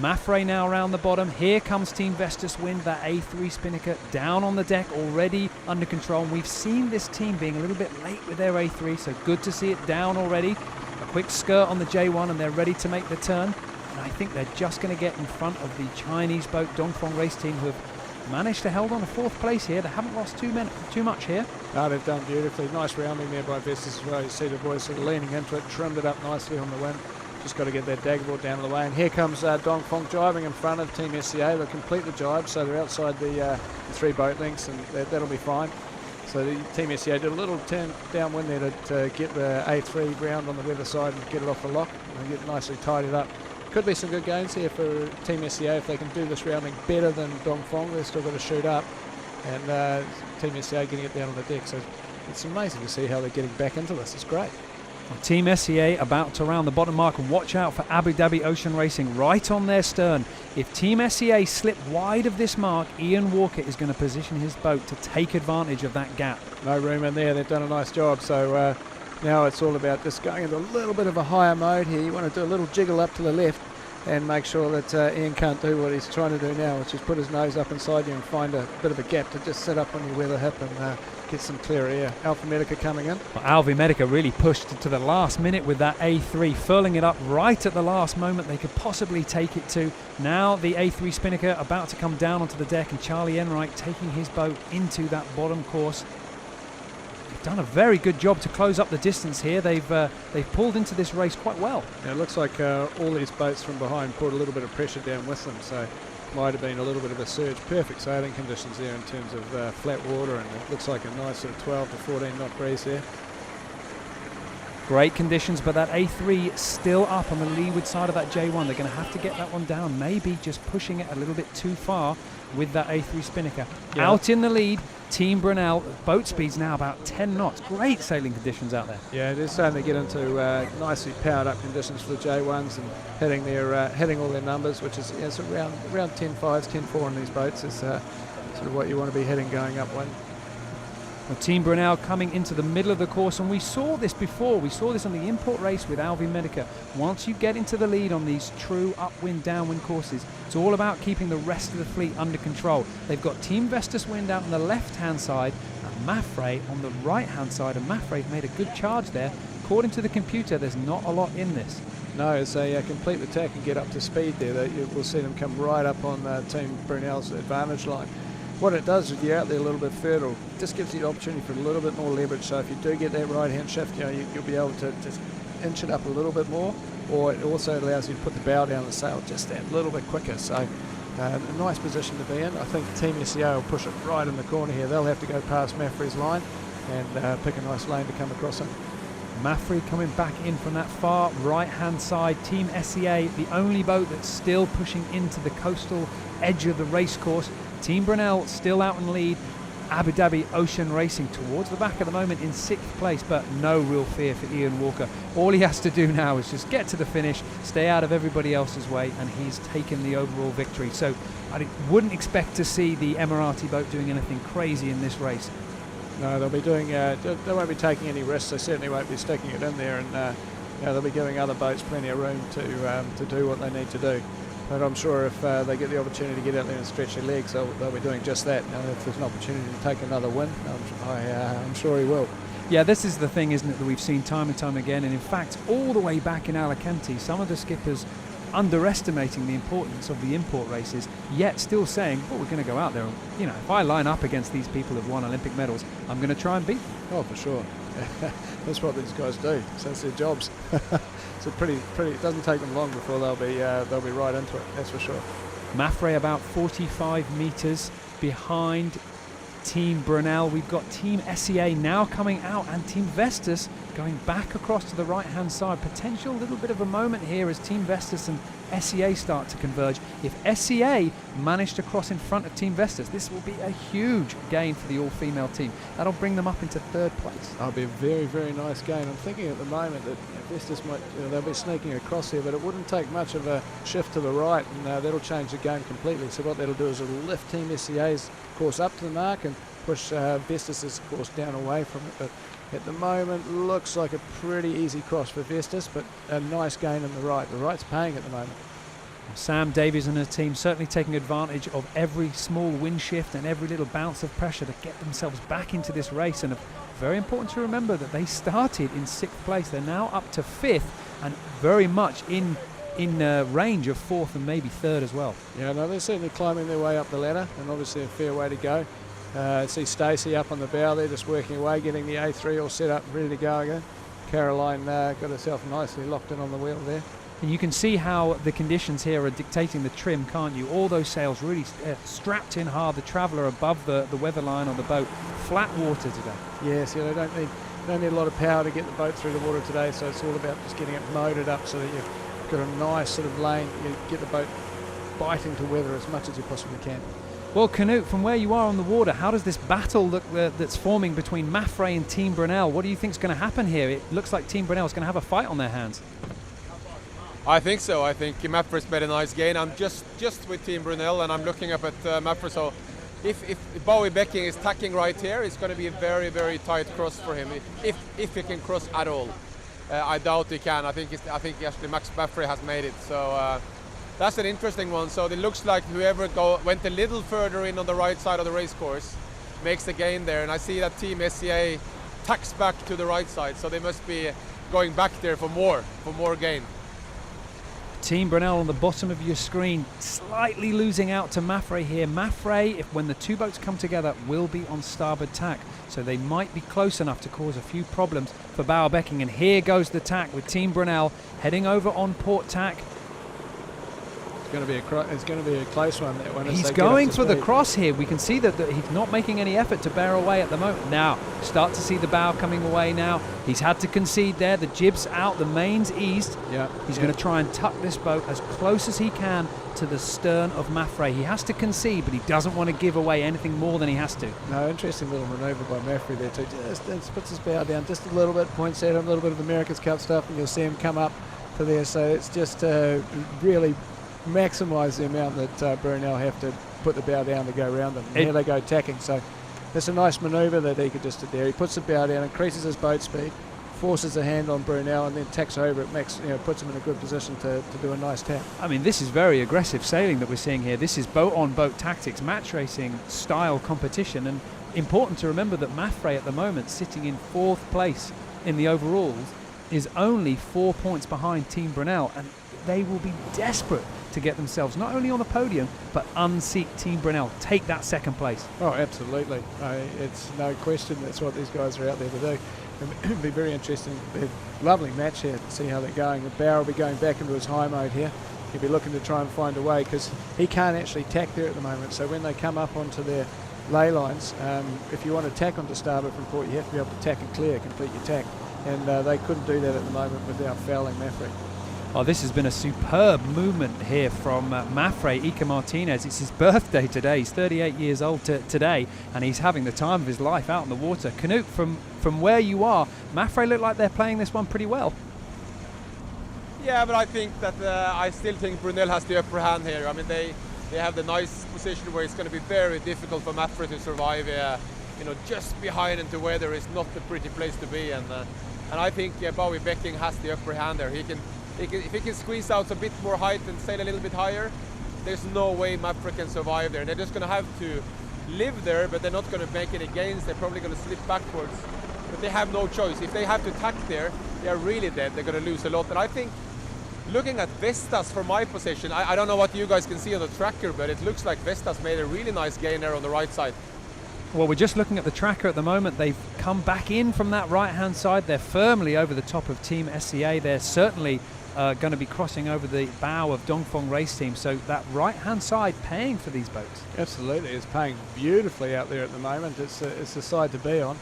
Mafre now around the bottom. Here comes Team Vestas Wind, that A3 Spinnaker down on the deck, already under control. And we've seen this team being a little bit late with their A3, so good to see it down already. A quick skirt on the J1 and they're ready to make the turn. And I think they're just going to get in front of the Chinese boat Dongfeng Race Team, who have managed to hold on to fourth place here. They haven't lost too much here. No, they've done beautifully. Nice rounding there by Vestas as well. You see the boys sort of leaning into it, trimmed it up nicely on the wind. Just got to get that daggerboard down the way. And here comes Dongfeng jibing in front of Team SCA. They'll complete the jibe, so they're outside the 3 boat lengths, and that'll be fine. So the Team SCA did a little turn downwind there to get the A3 round on the weather side and get it off the lock and get it nicely tidied up. Could be some good gains here for Team SCA if they can do this rounding better than Dongfeng. They're still got to shoot up, and Team SCA getting it down on the deck. So it's amazing to see how they're getting back into this. It's great. Well, Team SCA about to round the bottom mark, and watch out for Abu Dhabi Ocean Racing right on their stern. If Team SCA slip wide of this mark, Ian Walker is going to position his boat to take advantage of that gap. No room in there. They've done a nice job. So now it's all about just going into a little bit of a higher mode here. You want to do a little jiggle up to the left and make sure that Ian can't do what he's trying to do now, which is put his nose up inside you and find a bit of a gap to just sit up on your weather hip and get some clear air. Alpha Medica coming in. Well, Alpha Medica really pushed to the last minute with that A3, furling it up right at the last moment they could possibly take it to. Now the A3 Spinnaker about to come down onto the deck, and Charlie Enright taking his boat into that bottom course. They've done a very good job to close up the distance here. They've pulled into this race quite well. Yeah, it looks like all these boats from behind put a little bit of pressure down with them, so might have been a little bit of a surge. Perfect sailing conditions there in terms of flat water, and it looks like a nice sort of 12 to 14 knot breeze there. Great conditions, but that A3 still up on the leeward side of that J1. They're going to have to get that one down, maybe just pushing it a little bit too far with that A3 Spinnaker. Yeah. Out in the lead, Team Brunel. Boat speed's now about 10 knots. Great sailing conditions out there. Yeah, they're starting to get into nicely powered up conditions for the J1s and hitting all their numbers, which is it's around 10.5s, 10.4 on these boats is sort of what you want to be hitting going upwind. Well, Team Brunel coming into the middle of the course, and we saw this before. We saw this on the import race with Alvi Medica. Once you get into the lead on these true upwind, downwind courses, it's all about keeping the rest of the fleet under control. They've got Team Vestas Wind out on the left-hand side and Mafre on the right-hand side, and Mafre's made a good charge there. According to the computer, there's not a lot in this. No, as they complete the attack and get up to speed there, we'll see them come right up on Team Brunel's advantage line. What it does if you're out there a little bit further, it just gives you the opportunity for a little bit more leverage. So if you do get that right hand shift, you'll be able to just inch it up a little bit more, or it also allows you to put the bow down the sail just that little bit quicker. So a nice position to be in. I think Team SCA will push it right in the corner here. They'll have to go past Mafre's line and pick a nice lane to come across it. Mafre coming back in from that far right hand side. Team SCA, the only boat that's still pushing into the coastal edge of the race course. Team Brunel still out in lead. Abu Dhabi Ocean Racing towards the back at the moment in 6th place, but no real fear for Ian Walker. All he has to do now is just get to the finish, stay out of everybody else's way, and he's taken the overall victory. So I wouldn't expect to see the Emirati boat doing anything crazy in this race. No, they'll be doing. They won't be taking any risks. They certainly won't be sticking it in there, and they'll be giving other boats plenty of room to do what they need to do. But I'm sure if they get the opportunity to get out there and stretch their legs, they'll be doing just that. If there's an opportunity to take another win, I'm sure he will. Yeah, this is the thing, isn't it, that we've seen time and time again. And in fact, all the way back in Alicante, some of the skippers underestimating the importance of the import races, yet still saying, well, we're going to go out there. And, if I line up against these people who've won Olympic medals, I'm going to try and beat them. Oh, for sure. That's what these guys do. So that's their jobs. So pretty. It doesn't take them long before they'll be right into it. That's for sure. Mafre about 45 metres behind Team Brunel. We've got Team SCA now coming out, and Team Vestas going back across to the right-hand side. Potential little bit of a moment here as Team Vestas and SEA start to converge. If SEA manage to cross in front of Team Vestas, this will be a huge gain for the all-female team. That'll bring them up into third place. That'll be a very, very nice gain. I'm thinking at the moment that Vestas might, they'll be sneaking across here, but it wouldn't take much of a shift to the right, and that'll change the game completely. So what that'll do is it'll lift Team SEA's course up to the mark and push Vestas' course down away from it. But at the moment, looks like a pretty easy cross for Vestas, but a nice gain on the right. The right's paying at the moment. Sam Davies and her team certainly taking advantage of every small wind shift and every little bounce of pressure to get themselves back into this race. And very important to remember that they started in 6th place. They're now up to 5th and very much in range of 4th and maybe 3rd as well. Yeah, no, they're certainly climbing their way up the ladder, and obviously a fair way to go. See Stacey up on the bow there, just working away, getting the A3 all set up, ready to go again. Caroline got herself nicely locked in on the wheel there. And you can see how the conditions here are dictating the trim, can't you? All those sails really strapped in hard, the Traveller above the weather line on the boat. Flat water today. Yes, yeah, they don't need a lot of power to get the boat through the water today, so it's all about just getting it motored up so that you've got a nice sort of lane. You get the boat biting to weather as much as you possibly can. Well, Canute, from where you are on the water, how does this battle look that's forming between Mafre and Team Brunel? What do you think is going to happen here? It looks like Team Brunel is going to have a fight on their hands. I think so. I think Mafre's made a nice gain. I'm just with Team Brunel, and I'm looking up at Mafre. So if Bowie Becking is tacking right here, it's going to be a very, very tight cross for him. If he can cross at all, I doubt he can. I think actually Max Mafre has made it. So. That's an interesting one. So it looks like whoever went a little further in on the right side of the race course makes the gain there. And I see that Team SCA tacks back to the right side. So they must be going back there for more gain. Team Brunel on the bottom of your screen, slightly losing out to Mafre here. Mafre, when the two boats come together, will be on starboard tack. So they might be close enough to cause a few problems for Bauer Becking. And here goes the tack with Team Brunel heading over on port tack. It's going to be a close one, that one. He's going for the cross here. We can see that he's not making any effort to bear away at the moment. Now, start to see the bow coming away now. He's had to concede there. The jib's out, the main's eased. Yeah. He's going to try and tuck this boat as close as he can to the stern of Mafre. He has to concede, but he doesn't want to give away anything more than he has to. No, interesting little manoeuvre by Mafre there too. Just puts his bow down just a little bit, points at him, a little bit of America's Cup stuff, and you'll see him come up to there. So it's just really maximise the amount that Brunel have to put the bow down to go around them. And here they go tacking. So that's a nice manoeuvre that he could just do there. He puts the bow down, increases his boat speed, forces a hand on Brunel, and then tacks over. It makes, puts him in a good position to do a nice tack. I mean, this is very aggressive sailing that we're seeing here. This is boat-on-boat tactics, match racing style competition, and important to remember that Mafre at the moment, sitting in 4th place in the overalls, is only 4 points behind Team Brunel, and they will be desperate to get themselves not only on the podium but unseat Team Brunel, take that 2nd place. Oh, absolutely. It's no question that's what these guys are out there to do. It'll be very interesting. Lovely match here to see how they're going. The bow will be going back into his high mode here. He'll be looking to try and find a way because he can't actually tack there at the moment. So when they come up onto their lay lines, if you want to tack onto starboard from port, you have to be able to tack and clear, complete your tack. And they couldn't do that at the moment without fouling Mafre. Oh, this has been a superb movement here from Mafre Iker Martinez. It's his birthday today. He's 38 years old today, and he's having the time of his life out in the water. Canute, from where you are, Mafre look like they're playing this one pretty well. Yeah, but I think that I still think Brunel has the upper hand here. I mean, they have the nice position where it's going to be very difficult for Mafre to survive. Just behind into weather is not a pretty place to be, and I think Bowie Becking has the upper hand there. If he can squeeze out a bit more height and sail a little bit higher, there's no way Mafre can survive there. They're just going to have to live there, but they're not going to make any gains. They're probably going to slip backwards, but they have no choice. If they have to tack there, they're really dead. They're going to lose a lot. And I think, looking at Vestas from my position, I don't know what you guys can see on the tracker, but it looks like Vestas made a really nice gain there on the right side. Well, we're just looking at the tracker at the moment. They've come back in from that right-hand side. They're firmly over the top of Team SCA. They're certainly going to be crossing over the bow of Dongfeng Race Team. So that right-hand side paying for these boats. Absolutely. It's paying beautifully out there at the moment. It's the side to be on.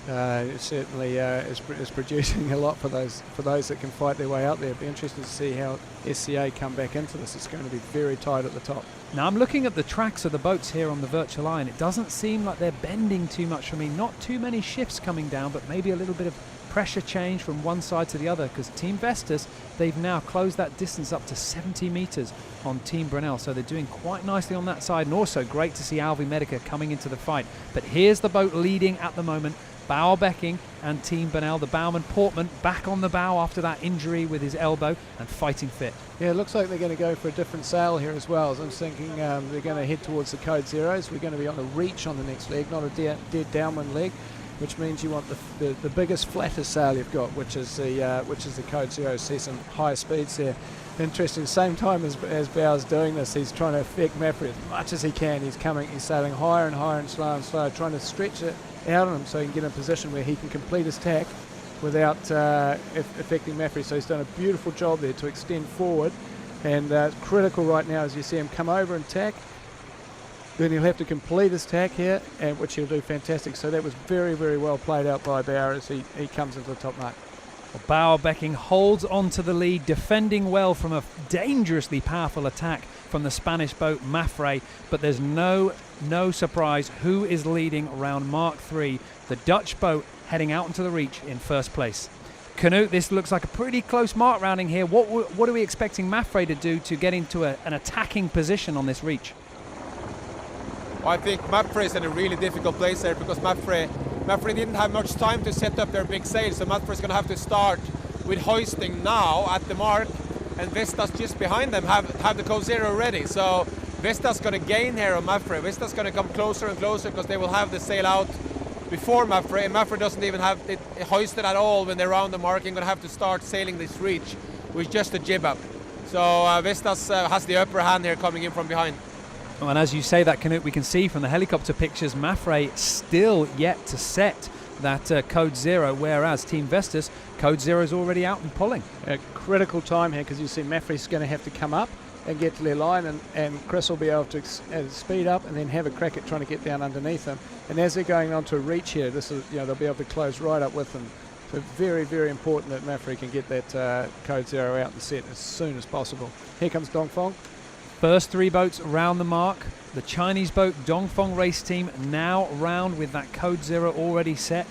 It certainly is producing a lot for those that can fight their way out there. It'll be interesting to see how SCA come back into this. It's going to be very tight at the top. Now I'm looking at the tracks of the boats here on the virtual line. It doesn't seem like they're bending too much for me. Not too many shifts coming down, but maybe a little bit of pressure change from one side to the other, because Team Vestas, they've now closed that distance up to 70 metres on Team Brunel, so they're doing quite nicely on that side, and also great to see Alvi Medica coming into the fight. But here's the boat leading at the moment, Bauer-Becking and Team Brunel. The bowman Portman back on the bow after that injury with his elbow and fighting fit. Yeah, it looks like they're going to go for a different sail here as well. As I'm thinking they're going to head towards the Code Zeros. We're going to be on a reach on the next leg, not a dead downwind leg, which means you want the biggest, flattest sail you've got, which is the Code Zero. See some high speeds there. Interesting. Same time as Bauer's doing this, he's trying to affect Maffrey as much as he can. He's sailing higher and higher and slow, trying to stretch it out on him so he can get in a position where he can complete his tack without affecting Maffrey. So he's done a beautiful job there to extend forward, and critical right now as you see him come over and tack. Then he'll have to complete his tack here, and which he'll do fantastic. So that was very, very well played out by Bauer as he comes into the top mark. Well, Bauer-Becking holds on to the lead, defending well from a dangerously powerful attack from the Spanish boat Maffrey, but there's no surprise who is leading round Mark 3, the Dutch boat heading out into the reach in first place. Canute, this looks like a pretty close mark rounding here. What are we expecting Maffrey to do to get into an attacking position on this reach? I think Maffrey is in a really difficult place there, because Maffrey didn't have much time to set up their big sail, so Maffrey is going to have to start with hoisting now at the mark, and Vestas just behind them have the Code Zero ready. So Vestas going to gain here on Maffrey. Vestas going to come closer and closer because they will have the sail out before Maffrey, and Maffrey doesn't even have it hoisted at all when they're around the mark, and going to have to start sailing this reach with just a jib up. So Vestas has the upper hand here coming in from behind. Oh, and as you say that, Canute, we can see from the helicopter pictures Maffrey still yet to set that Code Zero, whereas Team Vestas, Code Zero is already out and pulling. A critical time here, because you see Maffrey's going to have to come up and get to their line, and Chris will be able to speed up and then have a crack at trying to get down underneath them. And as they're going on to a reach here, this is, they'll be able to close right up with them. So very, very important that Maffrey can get that Code Zero out and set as soon as possible. Here comes Dongfeng. First three boats round the mark. The Chinese boat Dongfeng race team now round with that Code Zero already set.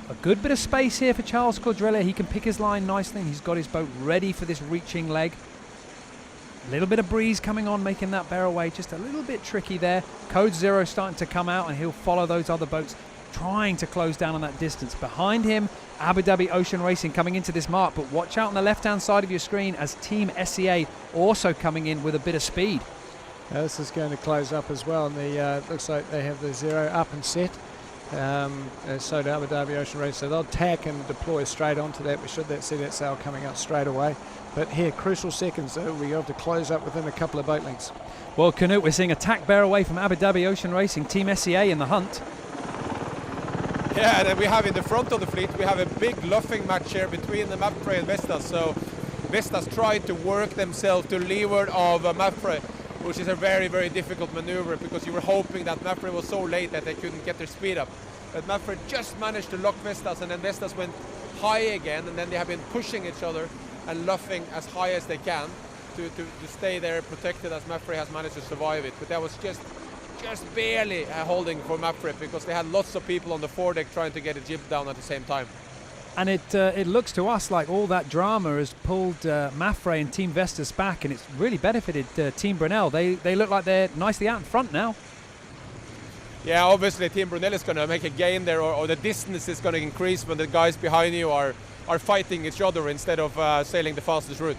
A good bit of space here for Charles Cordrella. He can pick his line nicely, and he's got his boat ready for this reaching leg. A little bit of breeze coming on, making that bear away just a little bit tricky there. Code Zero starting to come out, and he'll follow those other boats, trying to close down on that distance. Behind him, Abu Dhabi Ocean Racing coming into this mark, but watch out on the left-hand side of your screen as Team SCA also coming in with a bit of speed. This is going to close up as well, and looks like they have the Zero up and set. So do Abu Dhabi Ocean Racing, so they'll tack and deploy straight onto that. We should see that sail coming up straight away. But here, crucial seconds, we have to close up within a couple of boat lengths. Well, Canute, we're seeing a tack bear away from Abu Dhabi Ocean Racing, Team SCA in the hunt. Yeah, and then we have in the front of the fleet, we have a big luffing match here between the Maffrey and Vestas. So Vestas tried to work themselves to leeward of Maffrey, which is a very, very difficult maneuver, because you were hoping that Maffrey was so late that they couldn't get their speed up. But Maffrey just managed to lock Vestas, and then Vestas went high again, and then they have been pushing each other and luffing as high as they can to stay there protected, as Maffrey has managed to survive it. But that was just barely holding for Maffrey, because they had lots of people on the foredeck trying to get a jib down at the same time. And it looks to us like all that drama has pulled Maffrey and Team Vestas back, and it's really benefited Team Brunel. They look like they're nicely out in front now. Yeah, obviously Team Brunel is going to make a gain there, or the distance is going to increase when the guys behind you are fighting each other instead of sailing the fastest route.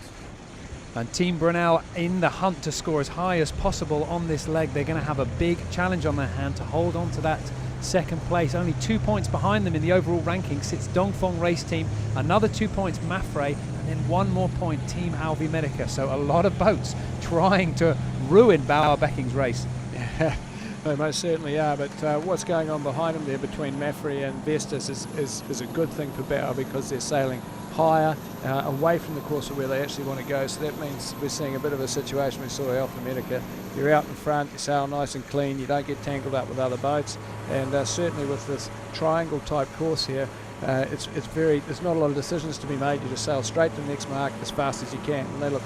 And Team Brunel in the hunt to score as high as possible on this leg. They're going to have a big challenge on their hand to hold on to that second place. Only 2 points behind them in the overall ranking sits Dongfeng race team. Another 2 points Maffrey, and then one more point Team Alvi Medica. So a lot of boats trying to ruin Bauer-Becking's race. Yeah, they most certainly are. But what's going on behind them there between Maffrey and Vestas is a good thing for Bauer, because they're sailing higher, away from the course of where they actually want to go. So that means we're seeing a bit of a situation we saw at Alpha Medica. You're out in front, you sail nice and clean, you don't get tangled up with other boats, and certainly with this triangle type course here, there's not a lot of decisions to be made. You just sail straight to the next mark as fast as you can, and they look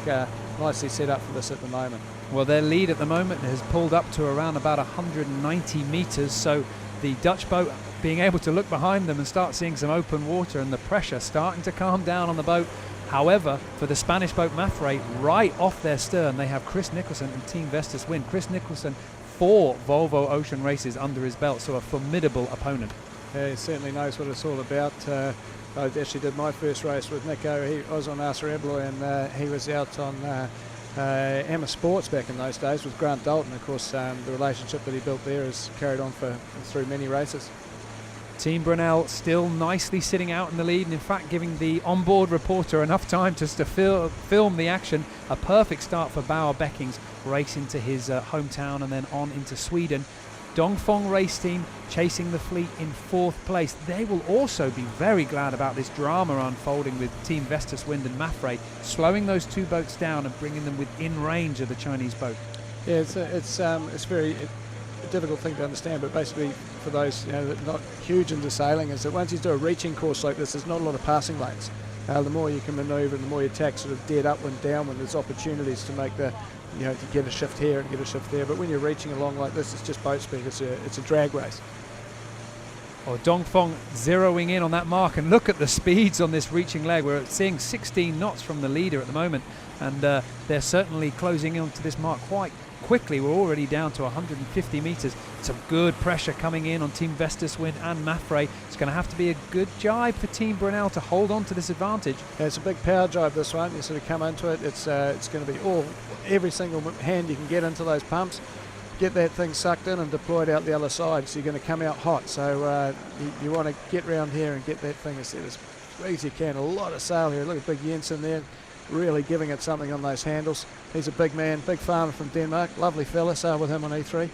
nicely set up for this at the moment. Well, their lead at the moment has pulled up to around about 190 metres, so the Dutch boat being able to look behind them and start seeing some open water and the pressure starting to calm down on the boat. However, for the Spanish boat Mafre, right off their stern, they have Chris Nicholson and Team Vestas Wind. Chris Nicholson, 4 Volvo Ocean races under his belt, so a formidable opponent. Yeah, he certainly knows what it's all about. I actually did my first race with Nico. He was on Ars Abloy, and he was out on Emma Sports back in those days with Grant Dalton. Of course, the relationship that he built there has carried on through many races. Team Brunel still nicely sitting out in the lead, and in fact giving the onboard reporter enough time just to film the action. A perfect start for Bauer Becking's race into his hometown and then on into Sweden. Dongfeng race team chasing the fleet in 4th place. They will also be very glad about this drama unfolding with Team Vestas Wind and Mafre, slowing those 2 boats down and bringing them within range of the Chinese boat. Yeah, it's very difficult thing to understand, but basically for those that are not huge into sailing, is that once you do a reaching course like this, there's not a lot of passing lanes. The more you can manoeuvre and the more you tack sort of dead upwind, downwind, there's opportunities to make to get a shift here and get a shift there. But when you're reaching along like this, it's just boat speed. It's a drag race. Oh, Dongfeng zeroing in on that mark, and look at the speeds on this reaching leg. We're seeing 16 knots from the leader at the moment, and they're certainly closing in to this mark quite quickly. We're already down to 150 metres. Some good pressure coming in on Team Vestas Wind and Mafre. It's going to have to be a good jibe for Team Brunel to hold on to this advantage. Yeah, it's a big power jibe, this one. You sort of come into it, it's going to be every single hand you can get into those pumps, get that thing sucked in and deployed out the other side, so you're going to come out hot. So you want to get round here and get that thing as big as you can. A lot of sail here. Look at big Jensen there, really giving it something on those handles. He's a big man, big farmer from Denmark. Lovely fella, sail with him on E3.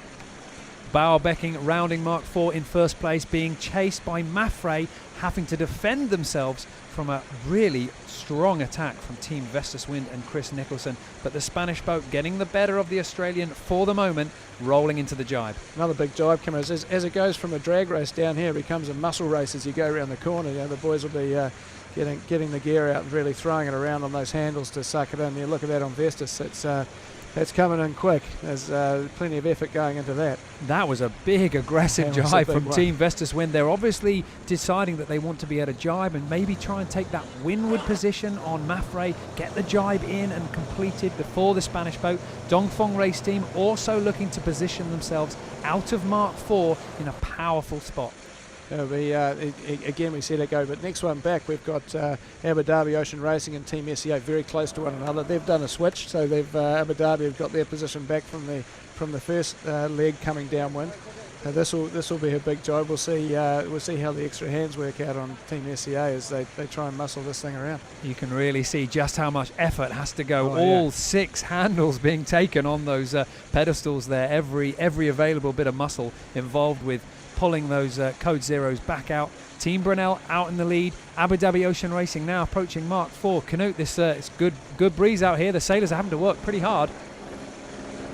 Bauer Becking rounding Mark 4 in 1st place, being chased by Mafre, having to defend themselves from a really strong attack from Team Vestas Wind and Chris Nicholson. But the Spanish boat getting the better of the Australian for the moment, rolling into the jibe. Another big jibe coming as it goes from a drag race down here, it becomes a muscle race as you go around the corner. The boys will be getting the gear out and really throwing it around on those handles to suck it in. You look at that on Vestas, it's coming in quick. There's plenty of effort going into that. That was a big aggressive jibe from Team Vestas Wind. They're obviously deciding that they want to be at a jibe and maybe try and take that windward position on Mafre, get the jibe in and completed before the Spanish boat. Dongfeng race team also looking to position themselves out of Mark 4 in a powerful spot. Again, we see that go, but next one back we've got Abu Dhabi Ocean Racing and Team SEA very close to one another. They've done a switch, so Abu Dhabi have got their position back from the first leg coming downwind. This will be a big job. We'll see how the extra hands work out on Team SEA as they try and muscle this thing around. You can really see just how much effort has to go. All 6 handles being taken on those pedestals there. Every available bit of muscle involved with pulling those code zeros back out. Team Brunel out in the lead. Abu Dhabi Ocean Racing now approaching Mark 4. Canute, it's good breeze out here. The sailors are having to work pretty hard.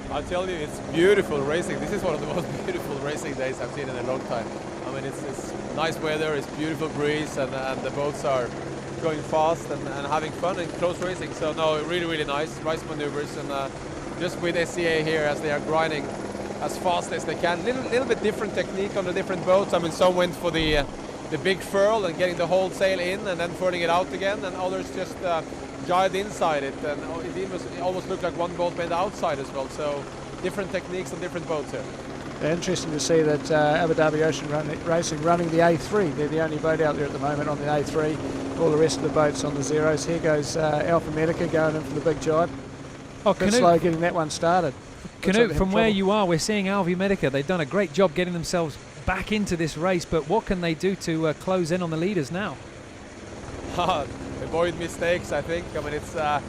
I'll tell you, it's beautiful racing. This is one of the most beautiful racing days I've seen in a long time. I mean, it's nice weather, it's beautiful breeze, and the boats are going fast and having fun and close racing. So no, really, really nice. Nice maneuvers, and just with SCA here as they are grinding as fast as they can. Little bit different technique on the different boats. I mean, some went for the big furl and getting the whole sail in and then furling it out again, and others just jived inside it, and it almost looked like one boat went outside as well. So different techniques on different boats here. Interesting to see that Abu Dhabi Ocean Racing running the A3. They're the only boat out there at the moment on the A3. All the rest of the boats on the zeros. Here goes Alpha Medica going in for the big jibe. Oh, Bit slow getting that one started. Canute, from where you are, we're seeing Alvi Medica. They've done a great job getting themselves back into this race, but what can they do to close in on the leaders now? Avoid mistakes, I think. I mean, it's a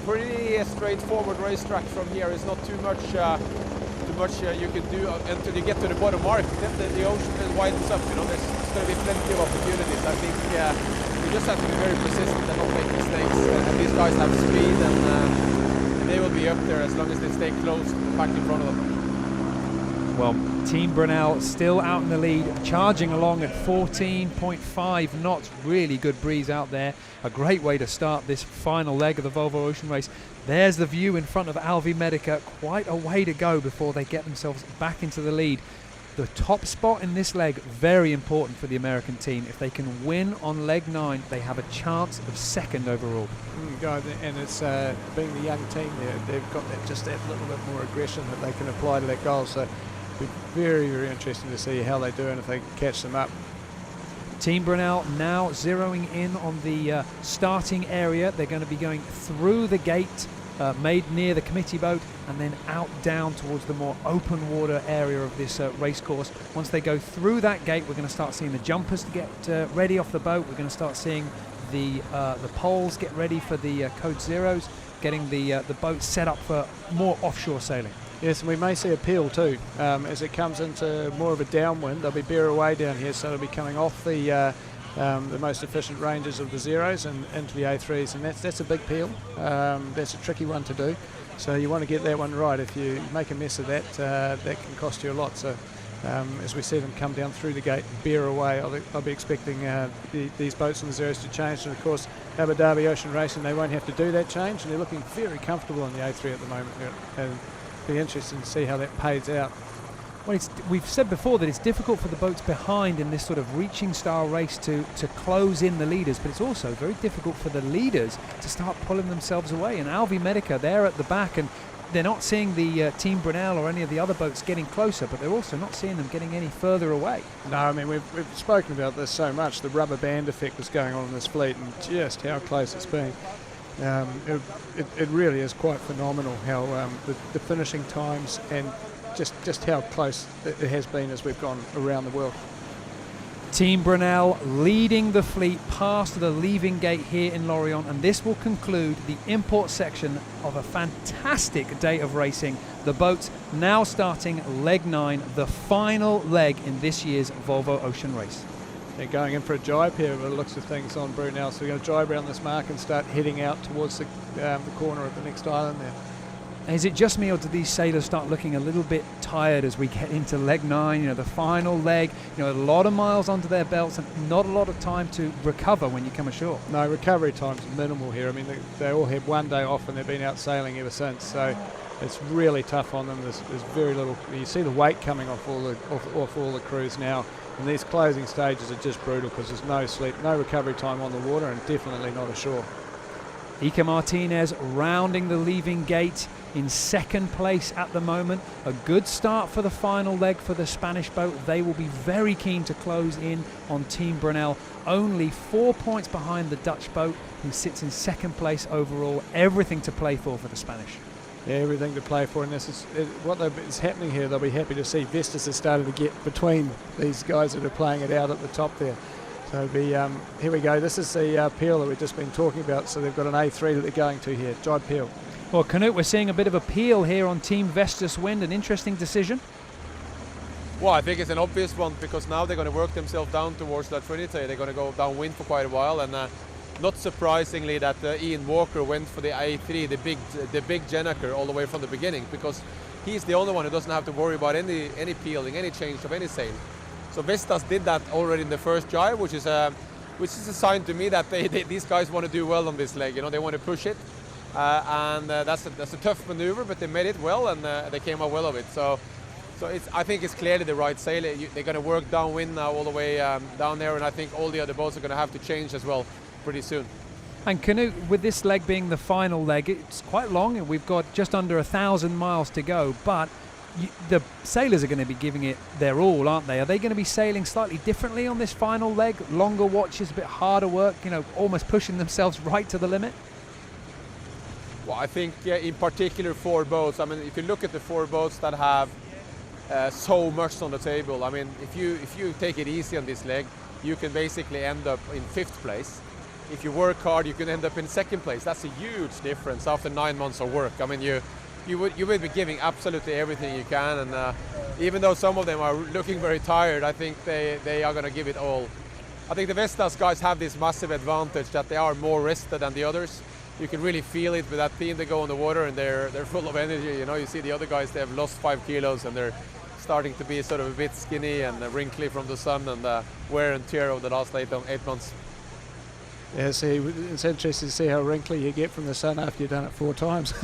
pretty straightforward racetrack from here. It's not too much you can do until you get to the bottom mark. Then the ocean widens up. There's going to be plenty of opportunities. I think You just have to be very persistent and not make mistakes. And these guys have speed, and they will be up there as long as they stay close back in front of them. Well, Team Brunel still out in the lead, charging along at 14.5 knots. Really good breeze out there. A great way to start this final leg of the Volvo Ocean Race. There's the view in front of Alvi Medica. Quite a way to go before they get themselves back into the lead. The top spot in this leg, very important for the American team. If they can win on leg 9, they have a chance of second overall. And it's being the young team there, they've got just that little bit more aggression that they can apply to that goal. So it'll be very, very interesting to see how they do and if they can catch them up. Team Brunel now zeroing in on the starting area. They're going to be going through the gate made near the committee boat and then out down towards the more open water area of this race course. Once they go through that gate, we're going to start seeing the jumpers to get ready off the boat. We're going to start seeing the poles get ready for the code zeros, getting the boat set up for more offshore sailing. Yes, and we may see a peel too. As it comes into more of a downwind, they'll be bear away down here, so they'll be coming off the most efficient ranges of the zeros and into the A3s, and that's a big peel. That's a tricky one to do, so you want to get that one right. If you make a mess of that, that can cost you a lot. So as we see them come down through the gate and bear away, I'll be expecting these boats and the zeros to change. And of course, Abu Dhabi Ocean Racing, they won't have to do that change, and they're looking very comfortable on the A3 at the moment. And be interesting to see how that pays out. Well, we've said before that it's difficult for the boats behind in this sort of reaching style race to close in the leaders, but it's also very difficult for the leaders to start pulling themselves away. And Alvi Medica, they're at the back, and they're not seeing the Team Brunel or any of the other boats getting closer, but they're also not seeing them getting any further away. No, I mean, we've spoken about this so much, the rubber band effect that's going on in this fleet, and just how close it's been. It really is quite phenomenal how the finishing times and just how close it has been as we've gone around the world. Team Brunel leading the fleet past the leaving gate here in Lorient, and this will conclude the import section of a fantastic day of racing. The boats now starting leg 9, the final leg in this year's Volvo Ocean Race. They're going in for a jibe here by the looks of things on Brunel, so we're going to jibe around this mark and start heading out towards the corner of the next island there. Is it just me, or do these sailors start looking a little bit tired as we get into leg 9, the final leg, a lot of miles under their belts and not a lot of time to recover when you come ashore? No, recovery time's minimal here. I mean, they all had one day off and they've been out sailing ever since, so it's really tough on them. There's very little. You see the weight coming off all the crews now, and these closing stages are just brutal because there's no sleep, no recovery time on the water, and definitely not ashore. Iker Martinez rounding the leaving gate in second place at the moment. A good start for the final leg for the Spanish boat. They will be very keen to close in on Team Brunel. Only 4 points behind the Dutch boat, who sits in second place overall. Everything to play for the Spanish. Yeah, everything to play for, and this is what is happening here. They'll be happy to see Vestas has started to get between these guys that are playing it out at the top there. So here we go. This is the peel that we've just been talking about. So they've got an A3 that they're going to here. Jibe peel. Well, Knut, we're seeing a bit of a peel here on Team Vestas Wind. An interesting decision. Well, I think it's an obvious one because now they're going to work themselves down towards La Trinity. They're going to go downwind for quite a while, and not surprisingly that Ian Walker went for the A3, the big Jennaker, all the way from the beginning, because he's the only one who doesn't have to worry about any peeling, any change of any sail. So Vestas did that already in the first jibe, which is a sign to me that these guys want to do well on this leg. They want to push it, and that's a tough maneuver, but they made it well, and they came out well of it. So I think it's clearly the right sail. They're going to work downwind now all the way down there, and I think all the other boats are going to have to change as well pretty soon. And Knut, with this leg being the final leg, it's quite long, and we've got just under 1,000 miles to go, but the sailors are going to be giving it their all, aren't they? Are they going to be sailing slightly differently on this final leg? Longer watches, a bit harder work, almost pushing themselves right to the limit? Well, I think in particular 4 boats. I mean, if you look at the 4 boats that have so much on the table, I mean, if you take it easy on this leg, you can basically end up in 5th place. If you work hard, you can end up in 2nd place. That's a huge difference after 9 months of work. I mean, you would be giving absolutely everything you can, and even though some of them are looking very tired, I think they are going to give it all I think the Vestas guys have this massive advantage that they are more rested than the others. You can really feel it with that team. They go on the water and they're full of energy. You know, you see the other guys, they have lost 5 kilos and they're starting to be sort of a bit skinny and wrinkly from the sun and wear and tear over the last 8 months. Yeah, see, it's interesting to see how wrinkly you get from the sun after you've done it 4 times.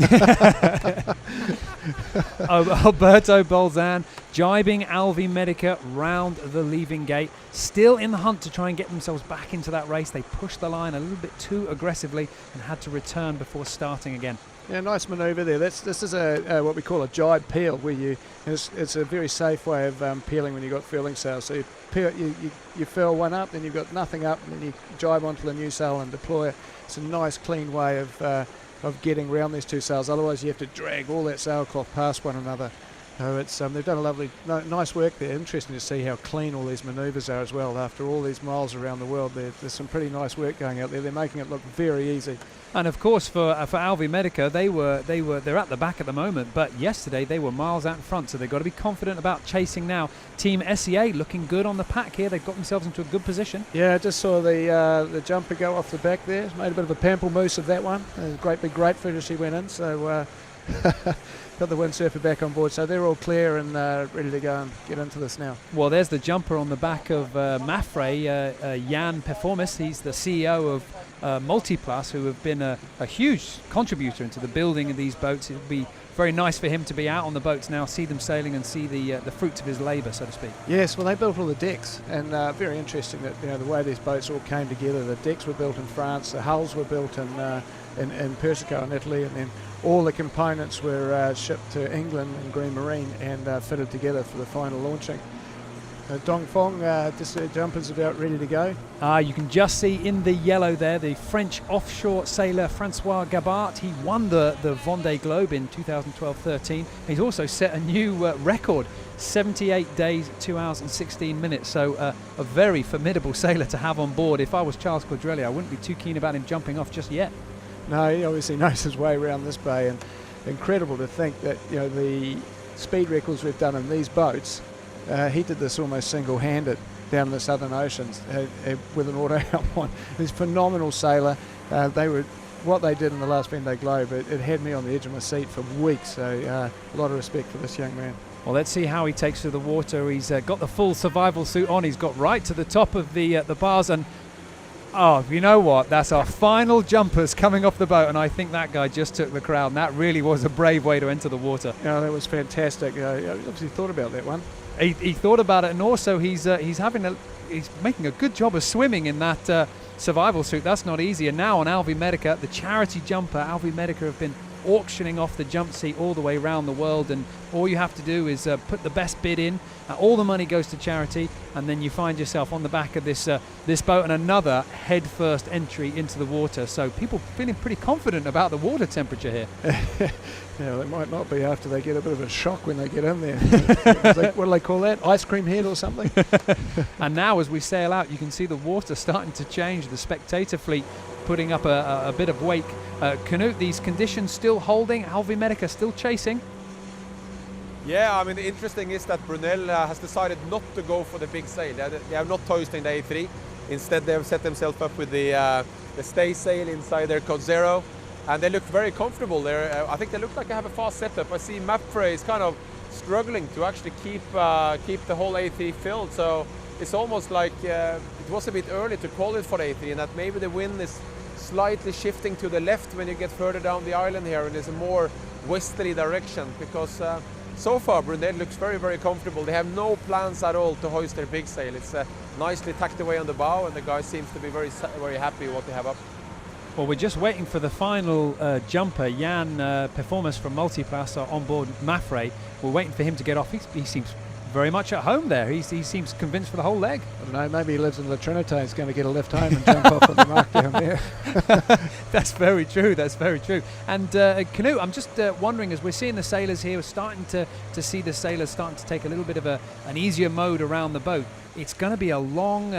Alberto Bolzan jibing Alvi Medica round the leaving gate, still in the hunt to try and get themselves back into that race. They pushed the line a little bit too aggressively and had to return before starting again. Yeah, nice manoeuvre there. This is a what we call a jibe peel, where it's a very safe way of peeling when you've got furling sails. So you furl one up, then you've got nothing up, and then you jibe onto the new sail and deploy it. It's a nice, clean way of getting around these 2 sails. Otherwise, you have to drag all that sailcloth past one another. So it's they've done a lovely, nice work there. Interesting to see how clean all these manoeuvres are as well. After all these miles around the world, there's some pretty nice work going out there. They're making it look very easy. And of course, for Alvi Medica, they're at the back at the moment. But yesterday they were miles out in front, so they've got to be confident about chasing now. Team SEA looking good on the pack here. They've got themselves into a good position. Yeah, I just saw the jumper go off the back there. Made a bit of a pamplemousse of that one. A great big grapefruit as she went in. So. Got the windsurfer back on board, so they're all clear and ready to go and get into this now. Well, there's the jumper on the back of Mafre, Jan Performis. He's the CEO of Multiplus, who have been a huge contributor into the building of these boats. It would be very nice for him to be out on the boats now, see them sailing and see the fruits of his labour, so to speak. Yes, well, they built all the decks, and very interesting that the way these boats all came together. The decks were built in France, the hulls were built in Persico in Italy, and then all the components were shipped to England and Green Marine and fitted together for the final launching. Dongfeng, just the jumper's about ready to go. You can just see in the yellow there the French offshore sailor Francois Gabart. He won the Vendée Globe in 2012-13. He's also set a new record, 78 days, 2 hours and 16 minutes. So a very formidable sailor to have on board. If I was Charles Quadrelli, I wouldn't be too keen about him jumping off just yet. No, he obviously knows his way around this bay, and incredible to think that the speed records we've done in these boats, he did this almost single-handed down in the Southern Oceans with an auto helm on. He's a phenomenal sailor. What they did in the last Vendée Globe, it had me on the edge of my seat for weeks. So a lot of respect for this young man. Well, let's see how he takes to the water. He's got the full survival suit on. He's got right to the top of the bars, and oh, you know what? That's our final jumpers coming off the boat, and I think that guy just took the crowd, and that really was a brave way to enter the water. Yeah, that was fantastic. Obviously thought about that one. He thought about it, and also he's making a good job of swimming in that survival suit. That's not easy. And now on Alvi Medica, the charity jumper, Alvi Medica have been auctioning off the jump seat all the way around the world, and all you have to do is put the best bid in. All the money goes to charity, and then you find yourself on the back of this boat and another head-first entry into the water. So people feeling pretty confident about the water temperature here. Yeah, they might not be after they get a bit of a shock when they get in there. What do they call that? Ice cream head or something? And now as we sail out, you can see the water starting to change. The spectator fleet putting up a bit of wake. Canute, these conditions still holding, Alvi Medica still chasing. Yeah, I mean, the interesting is that Brunel has decided not to go for the big sail. They have not hoisting the A3. Instead, they have set themselves up with the stay sail inside their Code Zero, and they look very comfortable there. I think they look like they have a fast setup. I see Mapfre is kind of struggling to actually keep the whole A3 filled. So it's almost like it was a bit early to call it for the A3, and that maybe the wind is slightly shifting to the left when you get further down the island here, and there's a more westerly direction, because so far Brunel looks very, very comfortable. They have no plans at all to hoist their big sail. It's nicely tucked away on the bow, and the guy seems to be very, very happy with what they have up. Well, we're just waiting for the final jumper. Jan Performance from Multiplus on board Mafre. We're waiting for him to get off. He seems very much at home there. He seems convinced for the whole leg. I don't know, maybe he lives in La Trinité. He's going to get a lift home and jump off at the mark down there. That's very true. That's very true. And Canute, I'm just wondering, as we're seeing the sailors here, we're starting to see the sailors starting to take a little bit of an easier mode around the boat. It's going to be a long,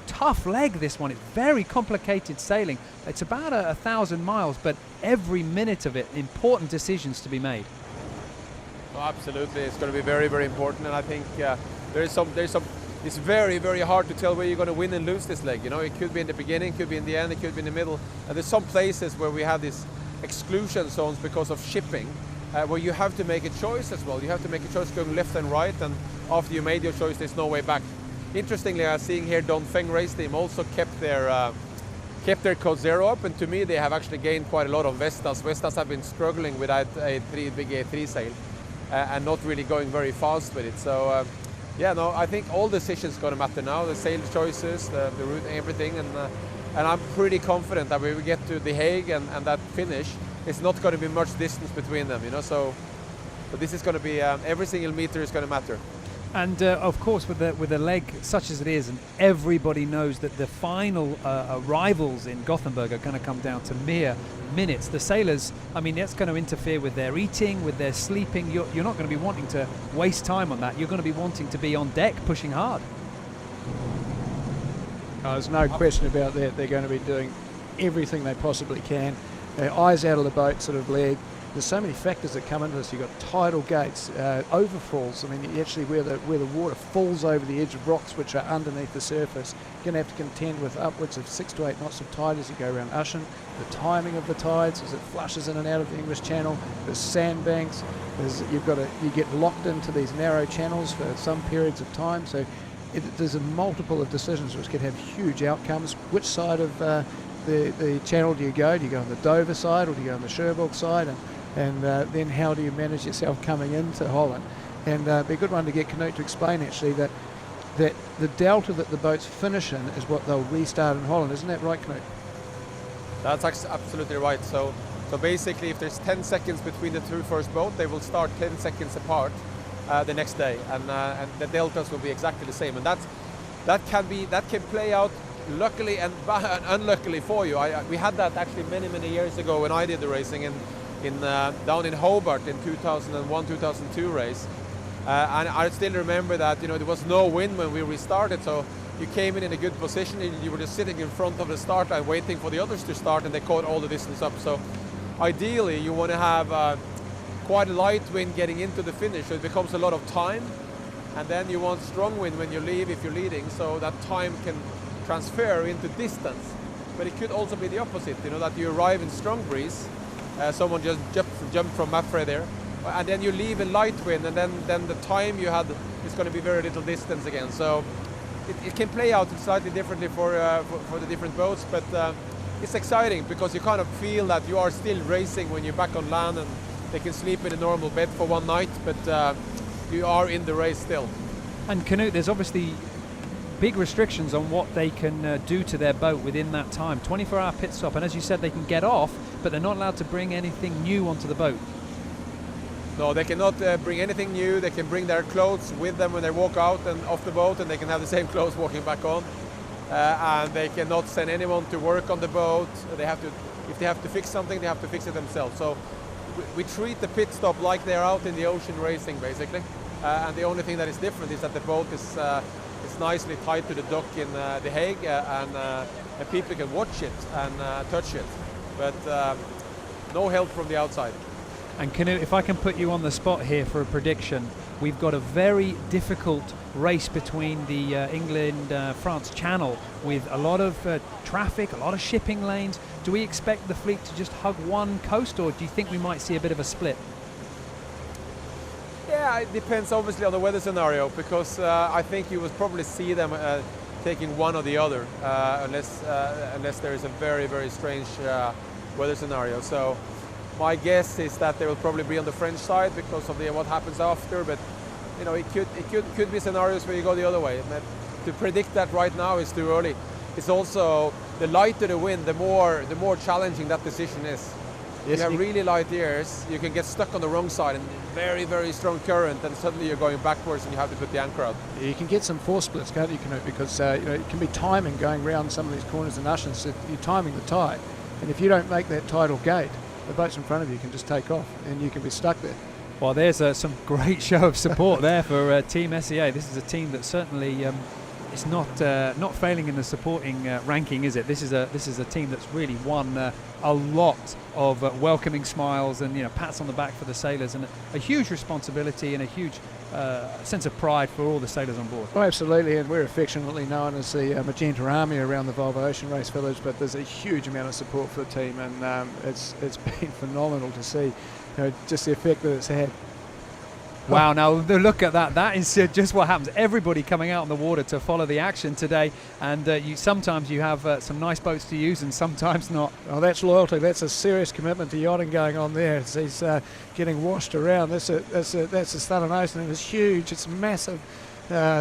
tough leg, this one. It's very complicated sailing. It's about 1,000 miles, but every minute of it, important decisions to be made. Oh, absolutely, it's going to be very, very important, and I think there's some it's very, very hard to tell where you're going to win and lose this leg. You know, it could be in the beginning, could be in the end, it could be in the middle. And there's some places where we have these exclusion zones because of shipping, where you have to make a choice as well. You have to make a choice going left and right, and after you made your choice, there's no way back. Interestingly, I'm seeing here Dongfeng race team also kept their Code Zero up, and to me they have actually gained quite a lot on Vestas. Vestas have been struggling without a big A3 sail and not really going very fast with it. So yeah, no, I think all decisions going to matter now. The sail choices, the route, everything, and I'm pretty confident that when we get to The Hague and that finish, it's not going to be much distance between them, you know. So this is going to be every single meter is going to matter. And of course, with a leg such as it is, and everybody knows that the final arrivals in Gothenburg are going to come down to mere minutes. The sailors, I mean, that's going to interfere with their eating, with their sleeping. You're not going to be wanting to waste time on that. You're going to be wanting to be on deck, pushing hard. There's no question about that. They're going to be doing everything they possibly can. Their eyes out of the boat sort of leg. There's so many factors that come into this. You've got tidal gates, overfalls. I mean, actually where the water falls over the edge of rocks which are underneath the surface. You're going to have to contend with upwards of 6 to 8 knots of tide as you go around Ushant. The timing of the tides as it flushes in and out of the English Channel. There's sandbanks. You get locked into these narrow channels for some periods of time. So there's a multiple of decisions which could have huge outcomes. Which side of the channel do you go? Do you go on the Dover side or do you go on the Cherbourg side? And then how do you manage yourself coming into Holland? And it'd be a good one to get Knut to explain actually that the delta that the boats finish in is what they'll restart in Holland. Isn't that right, Knut? That's absolutely right. So basically, if there's 10 seconds between the two first boats, they will start 10 seconds apart the next day, and the deltas will be exactly the same. And that can play out luckily and unluckily for you. We had that actually many years ago when I did the racing down in Hobart in 2001-2002 race, and I still remember that there was no wind when we restarted, so you came in a good position and you were just sitting in front of the start line waiting for the others to start, and they caught all the distance up. So ideally you want to have quite a light wind getting into the finish, so it becomes a lot of time, and then you want strong wind when you leave if you're leading, so that time can transfer into distance. But it could also be the opposite, that you arrive in strong breeze. Someone just jumped from Mafre there, and then you leave in light wind, and then the time you had is going to be very little distance again. So it can play out slightly differently for the different boats, but it's exciting because you kind of feel that you are still racing when you're back on land, and they can sleep in a normal bed for one night, but you are in the race still. And Knut, there's obviously big restrictions on what they can do to their boat within that time. 24-hour pit stop, and as you said, they can get off, but they're not allowed to bring anything new onto the boat. No, they cannot bring anything new. They can bring their clothes with them when they walk out and off the boat, and they can have the same clothes walking back on. And they cannot send anyone to work on the boat. If they have to fix something, they have to fix it themselves. So we treat the pit stop like they're out in the ocean racing, basically. And the only thing that is different is that the boat is nicely tied to the dock in The Hague, and people can watch it and touch it, but no help from the outside. And Knut, if I can put you on the spot here for a prediction, we've got a very difficult race between the England-France channel with a lot of traffic, a lot of shipping lanes. Do we expect the fleet to just hug one coast, or do you think we might see a bit of a split? Yeah, it depends obviously on the weather scenario, because I think you will probably see them taking one or the other, unless there is a very strange weather scenario. So my guess is that they will probably be on the French side because of what happens after. But it could be scenarios where you go the other way. And to predict that right now is too early. It's also the lighter the wind, the more challenging that decision is. Yes, you have really light airs, you can get stuck on the wrong side and very strong current, and suddenly you're going backwards and you have to put the anchor out. You can get some force splits, can't you, Knut? Because it can be timing going around some of these corners and Ushant, so you're timing the tide. And if you don't make that tidal gate, the boats in front of you can just take off and you can be stuck there. Well, there's some great show of support there for Team SEA. This is a team that certainly it's not failing in the supporting ranking, is it? This is a team that's really won a lot of welcoming smiles and pats on the back for the sailors, and a huge responsibility and a huge sense of pride for all the sailors on board. Oh, absolutely, and we're affectionately known as the Magenta Army around the Volvo Ocean Race Village, but there's a huge amount of support for the team, and it's been phenomenal to see just the effect that it's had. Wow, now look at that. That is just what happens. Everybody coming out on the water to follow the action today, and sometimes you have some nice boats to use and sometimes not. Oh, that's loyalty. That's a serious commitment to yachting going on there. He's getting washed around. That's the Southern Ocean, and it's huge. It's massive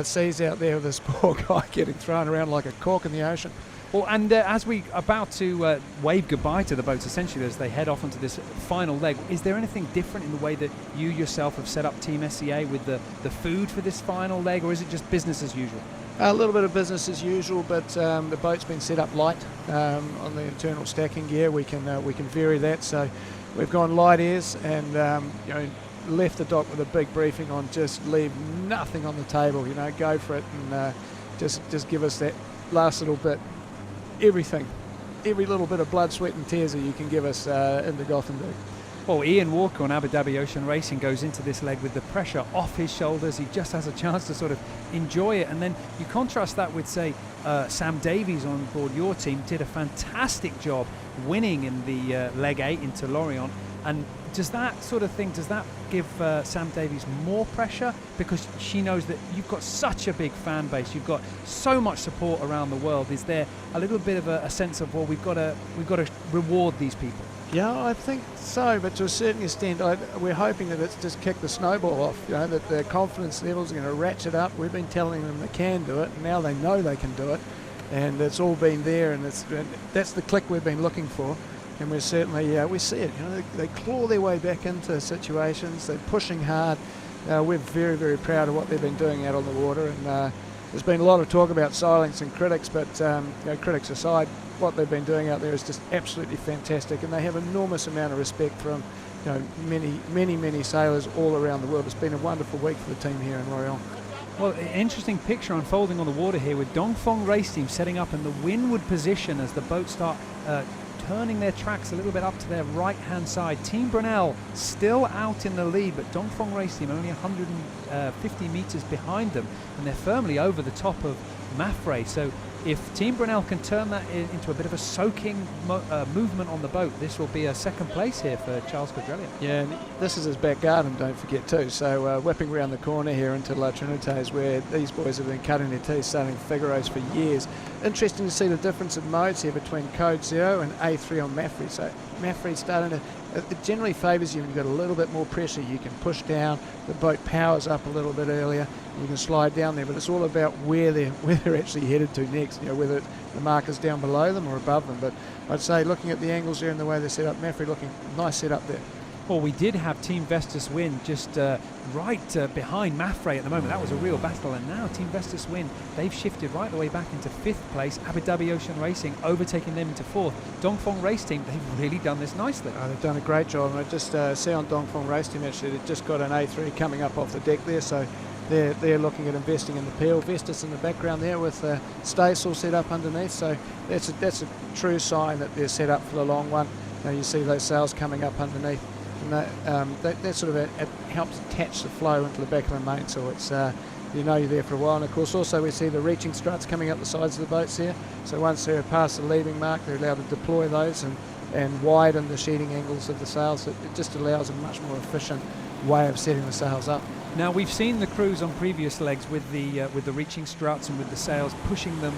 seas out there with this poor guy getting thrown around like a cork in the ocean. Well, and as we about to wave goodbye to the boats, essentially, as they head off onto this final leg, is there anything different in the way that you yourself have set up Team SCA with the food for this final leg, or is it just business as usual? A little bit of business as usual, but the boat's been set up light on the internal stacking gear. We can vary that, so we've gone light airs and left the dock with a big briefing on just leave nothing on the table. Go for it and just give us that last little bit. Everything, every little bit of blood, sweat and tears that you can give us into Gothenburg. Well, Ian Walker on Abu Dhabi Ocean Racing goes into this leg with the pressure off his shoulders. He just has a chance to sort of enjoy it. And then you contrast that with, say, Sam Davies on board your team did a fantastic job winning in the leg 8 into Lorient. And does that sort of thing, does that give Sam Davies more pressure? Because she knows that you've got such a big fan base, you've got so much support around the world. Is there a little bit of a sense of, well, we've got to reward these people? Yeah, I think so, but to a certain extent, we're hoping that it's just kicked the snowball off, that their confidence levels are going to ratchet up. We've been telling them they can do it, and now they know they can do it, and it's all been there, and that's the click we've been looking for. And we're certainly, we see it, they claw their way back into situations, they're pushing hard. We're very, very proud of what they've been doing out on the water, and there's been a lot of talk about silence and critics, but critics aside, what they've been doing out there is just absolutely fantastic, and they have enormous amount of respect from many sailors all around the world. It's been a wonderful week for the team here in Lorient. Well, an interesting picture unfolding on the water here with Dongfeng Race Team setting up in the windward position as the boats start turning their tracks a little bit up to their right-hand side. Team Brunel still out in the lead, but Dongfeng Race Team only 150 metres behind them, and they're firmly over the top of Mafre. So if Team Brunel can turn that into a bit of a soaking movement on the boat, this will be a second place here for Charles Quadrellier. Yeah, and this is his back garden, don't forget too. So whipping around the corner here into La Trinité is where these boys have been cutting their teeth, sailing Figaros for years. Interesting to see the difference in modes here between Code 0 and A3 on Mafre. So Mafre's starting to, it generally favours you when you've got a little bit more pressure. You can push down, the boat powers up a little bit earlier, you can slide down there, but it's all about where they're actually headed to next, whether the marker's down below them or above them. But I'd say looking at the angles there and the way they're set up, Mafre looking nice set up there. Well, we did have Team Vestas win just right behind Mafre at the moment. That was a real battle, and now Team Vestas win. They've shifted right the way back into 5th place. Abu Dhabi Ocean Racing overtaking them into 4th. Dongfeng Race Team, they've really done this nicely. Oh, they've done a great job, and I just see on Dongfeng Race Team actually they've just got an A3 coming up off the deck there, so they're looking at investing in the peel. Vestas in the background there with the staysail set up underneath, so that's a true sign that they're set up for the long one. Now you see those sails coming up underneath, and that sort of it helps attach the flow into the back of the mainsail. It's you're there for a while, and of course also we see the reaching struts coming up the sides of the boats here. So once they're past the leaving mark, they're allowed to deploy those and widen the sheeting angles of the sails. It just allows a much more efficient way of setting the sails up. Now we've seen the crews on previous legs with the reaching struts and with the sails pushing them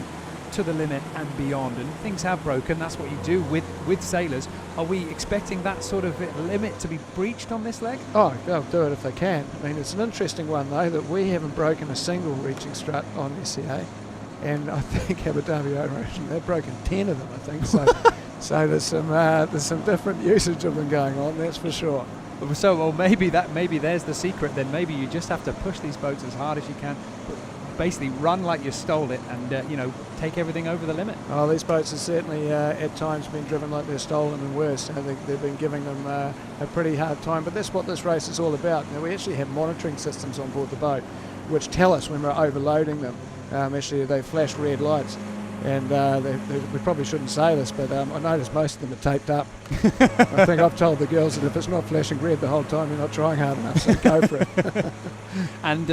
to the limit and beyond, and things have broken. That's what you do with sailors. Are we expecting that sort of limit to be breached on this leg? Oh, they'll do it if they can. I mean, it's an interesting one though that we haven't broken a single reaching strut on SCA, and I think Abu Dhabi Ocean they've broken 10 of them, I think. So, so there's some different usage of them going on. That's for sure. So, well, maybe there's the secret. Then maybe you just have to push these boats as hard as you can. Basically run like you stole it and take everything over the limit. Oh, these boats have certainly at times been driven like they're stolen and worse. I think they've been giving them a pretty hard time, but that's what this race is all about. Now, we actually have monitoring systems on board the boat which tell us when we're overloading them, Actually, they flash red lights. And we probably shouldn't say this, but I noticed most of them are taped up. I think I've told the girls that if it's not flashing red the whole time, you're not trying hard enough, so go for it. And,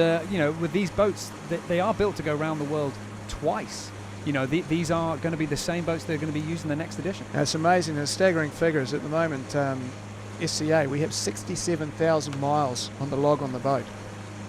with these boats, they are built to go around the world twice. These are going to be the same boats they're going to be used in the next edition. It's amazing. There's staggering figures. At the moment, SCA, we have 67,000 miles on the log on the boat.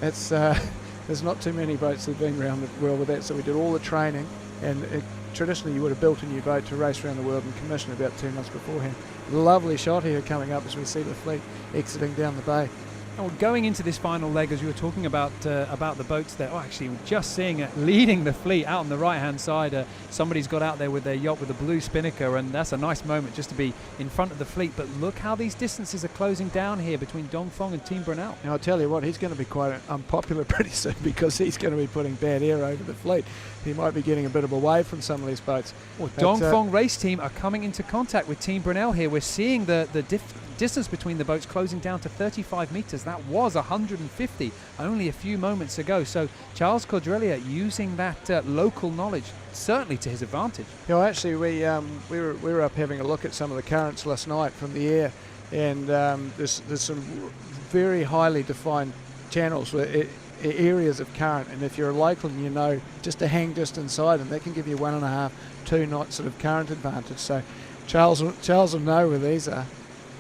It's there's not too many boats that have been around the world with that, so we did all the training. And traditionally you would have built a new boat to race around the world and commission about 2 months beforehand. Lovely shot here coming up as we see the fleet exiting down the bay. Well, going into this final leg, as you were talking about the boats there, actually, we're just seeing it leading the fleet out on the right-hand side. Somebody's got out there with their yacht with a blue spinnaker, and that's a nice moment just to be in front of the fleet. But look how these distances are closing down here between Dongfeng and Team Brunel. Now, I'll tell you what, he's going to be quite unpopular pretty soon because he's going to be putting bad air over the fleet. He might be getting a bit of a wave from some of these boats. Well, Dongfeng race team are coming into contact with Team Brunel here. We're seeing the distance between the boats closing down to 35 metres. That was 150 only a few moments ago. So Charles Cordrelier using that local knowledge certainly to his advantage. Actually, we were up having a look at some of the currents last night from the air, and there's some very highly defined channels where areas of current, and if you're a local and you know just to hang just inside them, that can give you 1.5, 2 knot sort of current advantage. So Charles will know where these are.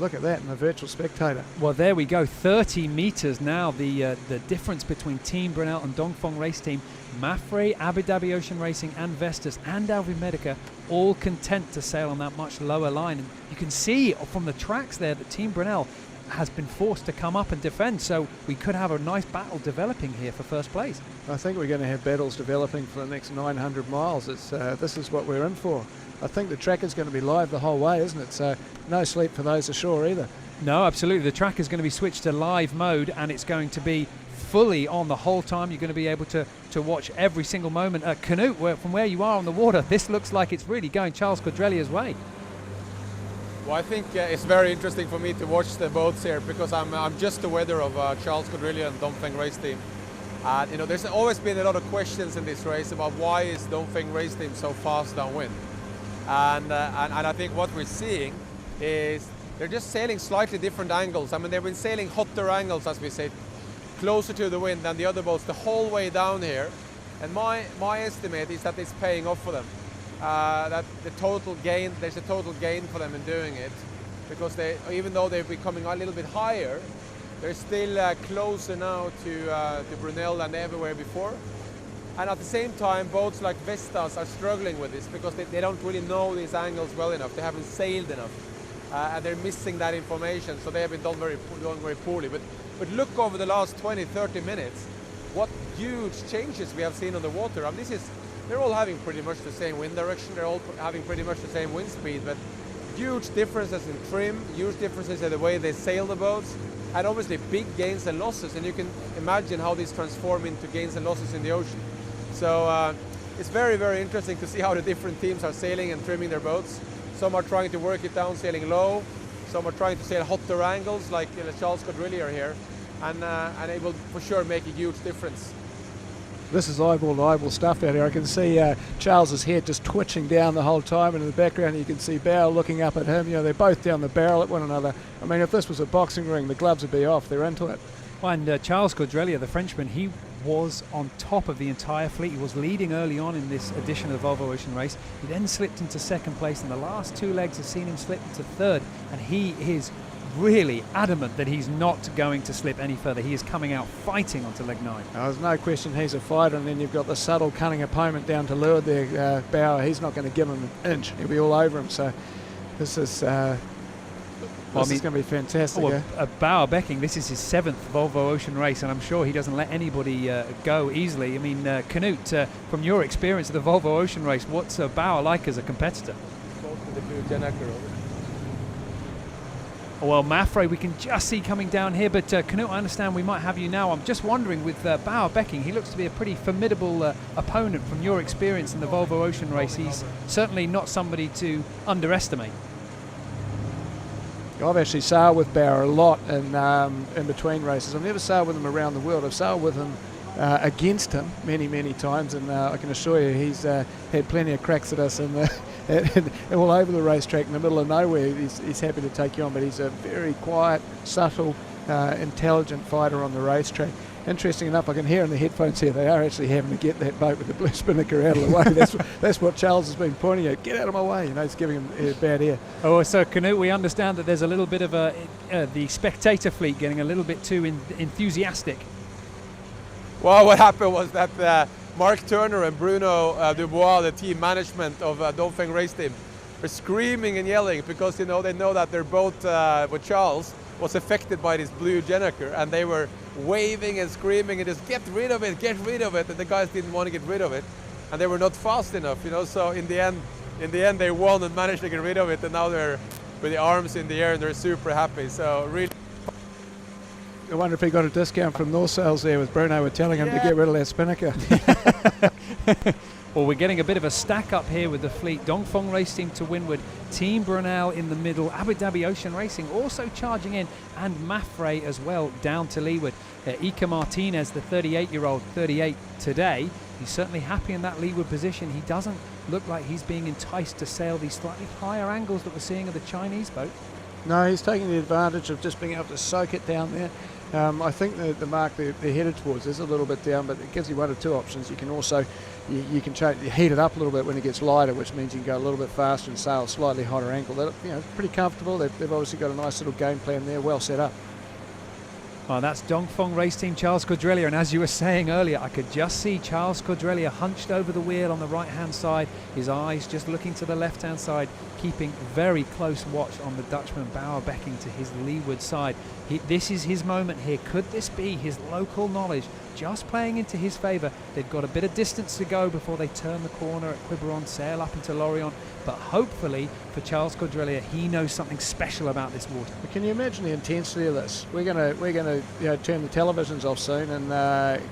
Look at that in the virtual spectator. Well, there we go. 30 metres now. The difference between Team Brunel and Dongfeng race team. Mapfre, Abu Dhabi Ocean Racing and Vestas and Alvin Medica all content to sail on that much lower line. And you can see from the tracks there that Team Brunel has been forced to come up and defend. So we could have a nice battle developing here for first place. I think we're going to have battles developing for the next 900 miles. This is what we're in for. I think the track is going to be live the whole way, isn't it? So no sleep for those ashore either. No, absolutely. The track is going to be switched to live mode, and it's going to be fully on the whole time. You're going to be able to watch every single moment. Canute, from where you are on the water, this looks like it's really going Charles Cordrelier's way. Well, I think it's very interesting for me to watch the boats here because I'm just the weather of Charles Cordrelier and Dongfeng race team. There's always been a lot of questions in this race about why is Dongfeng race team so fast downwind. And I think what we're seeing is they're just sailing slightly different angles. I mean, they've been sailing hotter angles, as we said, closer to the wind than the other boats the whole way down here. And my estimate is that it's paying off for them. That there's a total gain for them in doing it, because even though they're becoming a little bit higher, they're still closer now to Brunel than ever were before. And at the same time, boats like Vestas are struggling with this because they don't really know these angles well enough. They haven't sailed enough, and they're missing that information. So they have been doing very poorly. But look over the last 20, 30 minutes, what huge changes we have seen on the water. I mean, they're all having pretty much the same wind direction. They're all having pretty much the same wind speed, but huge differences in trim, huge differences in the way they sail the boats, and obviously big gains and losses. And you can imagine how these transform into gains and losses in the ocean. So it's very, very interesting to see how the different teams are sailing and trimming their boats. Some are trying to work it down, sailing low. Some are trying to sail hotter angles, like Charles Cordrelier here, and it will for sure make a huge difference. This is eyeball-to-eyeball stuff out here. I can see Charles's head just twitching down the whole time, and in the background you can see Bauer looking up at him. They're both down the barrel at one another. I mean, if this was a boxing ring, the gloves would be off. They're into it. And Charles Cordrelier, the Frenchman, he was on top of the entire fleet. He was leading early on in this edition of the Volvo Ocean Race. He then slipped into second place, and the last 2 legs have seen him slip into third, and he is really adamant that he's not going to slip any further. He is coming out fighting onto leg 9. There's no question he's a fighter, and then you've got the subtle, cunning opponent down to leeward there, Bauer. He's not going to give him an inch. He'll be all over him. So this is going to be fantastic. Bauer Becking, this is his 7th Volvo Ocean Race, and I'm sure he doesn't let anybody go easily. I mean, Canute, from your experience of the Volvo Ocean Race, what's Bauer like as a competitor? Well, Mapfre we can just see coming down here, but Canute, I understand we might have you now. I'm just wondering with Bauer Becking, he looks to be a pretty formidable opponent from your experience in the Volvo Ocean Race. He's certainly not somebody to underestimate. I've actually sailed with Bauer a lot in between races. I've never sailed with him around the world. I've sailed with him against him many times, and I can assure you he's had plenty of cracks at us and all over the racetrack in the middle of nowhere. He's happy to take you on, but he's a very quiet, subtle, intelligent fighter on the racetrack. Interesting enough, I can hear in the headphones here they are actually having to get that boat with the blue spinnaker out of the way. That's what Charles has been pointing at. Get out of my way, it's giving him bad air. Oh, so Canute, we understand that there's a little bit of the spectator fleet getting a little bit too enthusiastic. Well, what happened was that Mark Turner and Bruno Dubois, the team management of Dongfeng Race Team, were screaming and yelling because they know that their boat with Charles was affected by this blue gennaker, and they were waving and screaming and just get rid of it, and the guys didn't want to get rid of it, and they were not fast enough, so in the end they won and managed to get rid of it, and now they're with the arms in the air and they're super happy. So really, I wonder if he got a discount from North Sales there with Bruno were telling him to get rid of that spinnaker. Well, we're getting a bit of a stack up here with the fleet. Dongfeng Race Team to windward, Team Brunel in the middle, Abu Dhabi Ocean Racing also charging in, and Mafre as well down to leeward. Iker Martinez, the 38-year-old, 38 today, he's certainly happy in that leeward position. He doesn't look like he's being enticed to sail these slightly higher angles that we're seeing of the Chinese boat. No, he's taking the advantage of just being able to soak it down there. I think the mark they're headed towards is a little bit down, but it gives you one or two options. You can also you can heat it up a little bit when it gets lighter, which means you can go a little bit faster and sail a slightly hotter angle. They're pretty comfortable. They've obviously got a nice little game plan there, well set up. Oh, that's Dongfeng Race Team Charles Codrelia, and as you were saying earlier, I could just see Charles Codrelia hunched over the wheel on the right-hand side, his eyes just looking to the left-hand side, keeping very close watch on the Dutchman Bauerbecking to his leeward side. This is his moment here. Could this be his local knowledge just playing into his favour? They've got a bit of distance to go before they turn the corner at Quiberon, sail up into Lorient, but hopefully for Charles Codrelia, he knows something special about this water. Can you imagine the intensity of this? We're gonna turn the televisions off soon and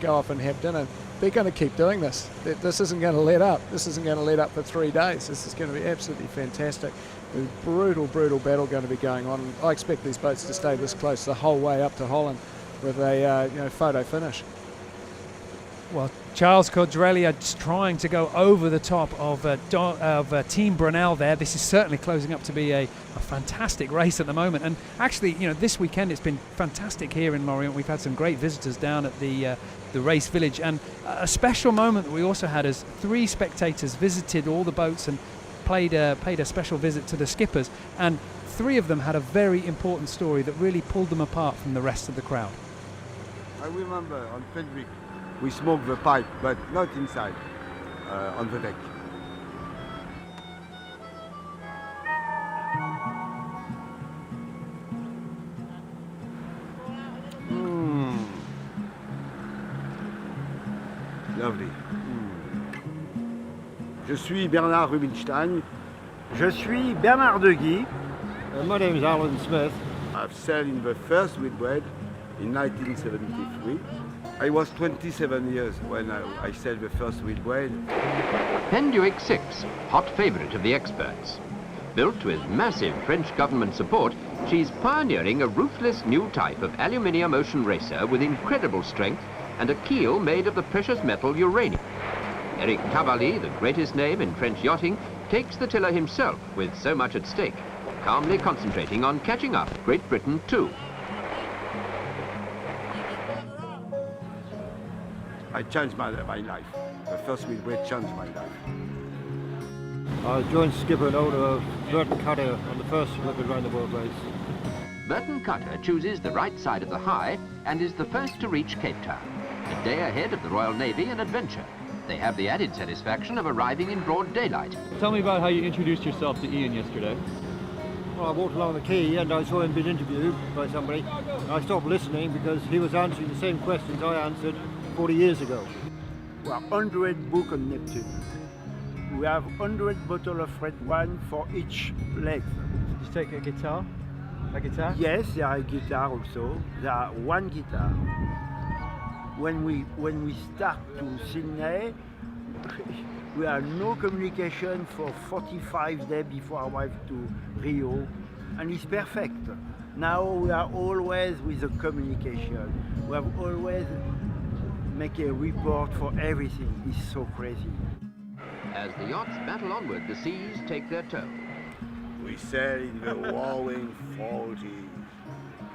go off and have dinner. They're going to keep doing this. This isn't going to let up. This isn't going to let up for 3 days. This is going to be absolutely fantastic. There's brutal battle going to be going on. I expect these boats to stay this close the whole way up to Holland with a photo finish. Well, Charles Codrelia just trying to go over the top of Team Brunel there. This is certainly closing up to be a fantastic race at the moment. And actually, this weekend it's been fantastic here in Lorient. We've had some great visitors down at the race village. And a special moment that we also had is 3 spectators visited all the boats and paid a special visit to the skippers. And 3 of them had a very important story that really pulled them apart from the rest of the crowd. I remember on Frederick, we smoked the pipe, but not inside, on the deck. Lovely. Je suis Bernard Rubinstein. Je suis Bernard de Guy. My name is Alan Smith. I've sailed in the first Whitbread in 1973. I was 27 years when I sailed the first Whitbread. Penduic 6, hot favourite of the experts. Built with massive French government support, she's pioneering a ruthless new type of aluminium ocean racer with incredible strength and a keel made of the precious metal uranium. Eric Cavalli, the greatest name in French yachting, takes the tiller himself with so much at stake, calmly concentrating on catching up Great Britain too. I changed my life. The first Whitbread changed my life. I joined skipper and owner of Burton Cutter on the first Olympic round the world race. Burton Cutter chooses the right side of the High and is the first to reach Cape Town. A day ahead of the Royal Navy and adventure. They have the added satisfaction of arriving in broad daylight. Tell me about how you introduced yourself to Ian yesterday. Well, I walked along the quay and I saw him being interviewed by somebody. I stopped listening because he was answering the same questions I answered 40 years ago. We have 100 books on Neptune. We have 100 bottles of red wine for each leg. Did you take a guitar? A guitar? Yes, there are a guitar also. There are 1 guitar. When we start to Sydney, we have no communication for 45 days before I arrive to Rio, and it's perfect. Now we are always with the communication. We have always make a report for everything. It's so crazy. As the yachts battle onward, the seas take their toll. We sail in the roaring 40s.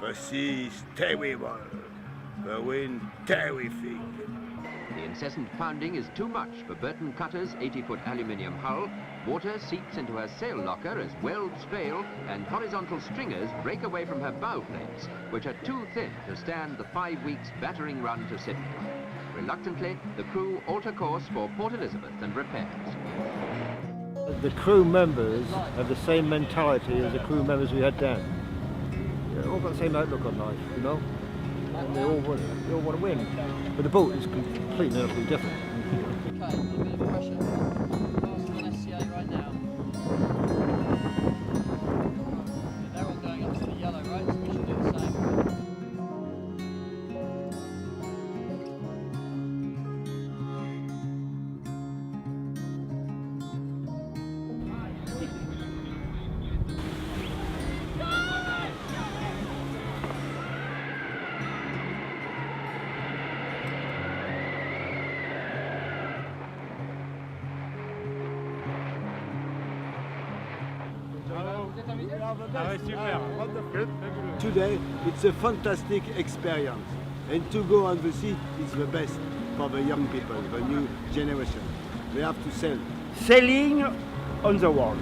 The sea is terrible. The wind terrific. The incessant pounding is too much for Burton Cutter's 80-foot aluminium hull. Water seeps into her sail locker as welds fail and horizontal stringers break away from her bow plates, which are too thin to stand the 5 weeks battering run to Sydney. Reluctantly, the crew alter course for Port Elizabeth and repairs. The crew members have the same mentality as the crew members we had down. They've all got the same outlook on life, you know? And they all want to win. But the boat is completely and utterly different. Okay, a bit of pressure. Last one SCA right now. They're all going up to the yellow, right? So we should do the same. Today, it's a fantastic experience. And to go on the sea is the best for the young people, the new generation. They have to sail. Sailing on the water.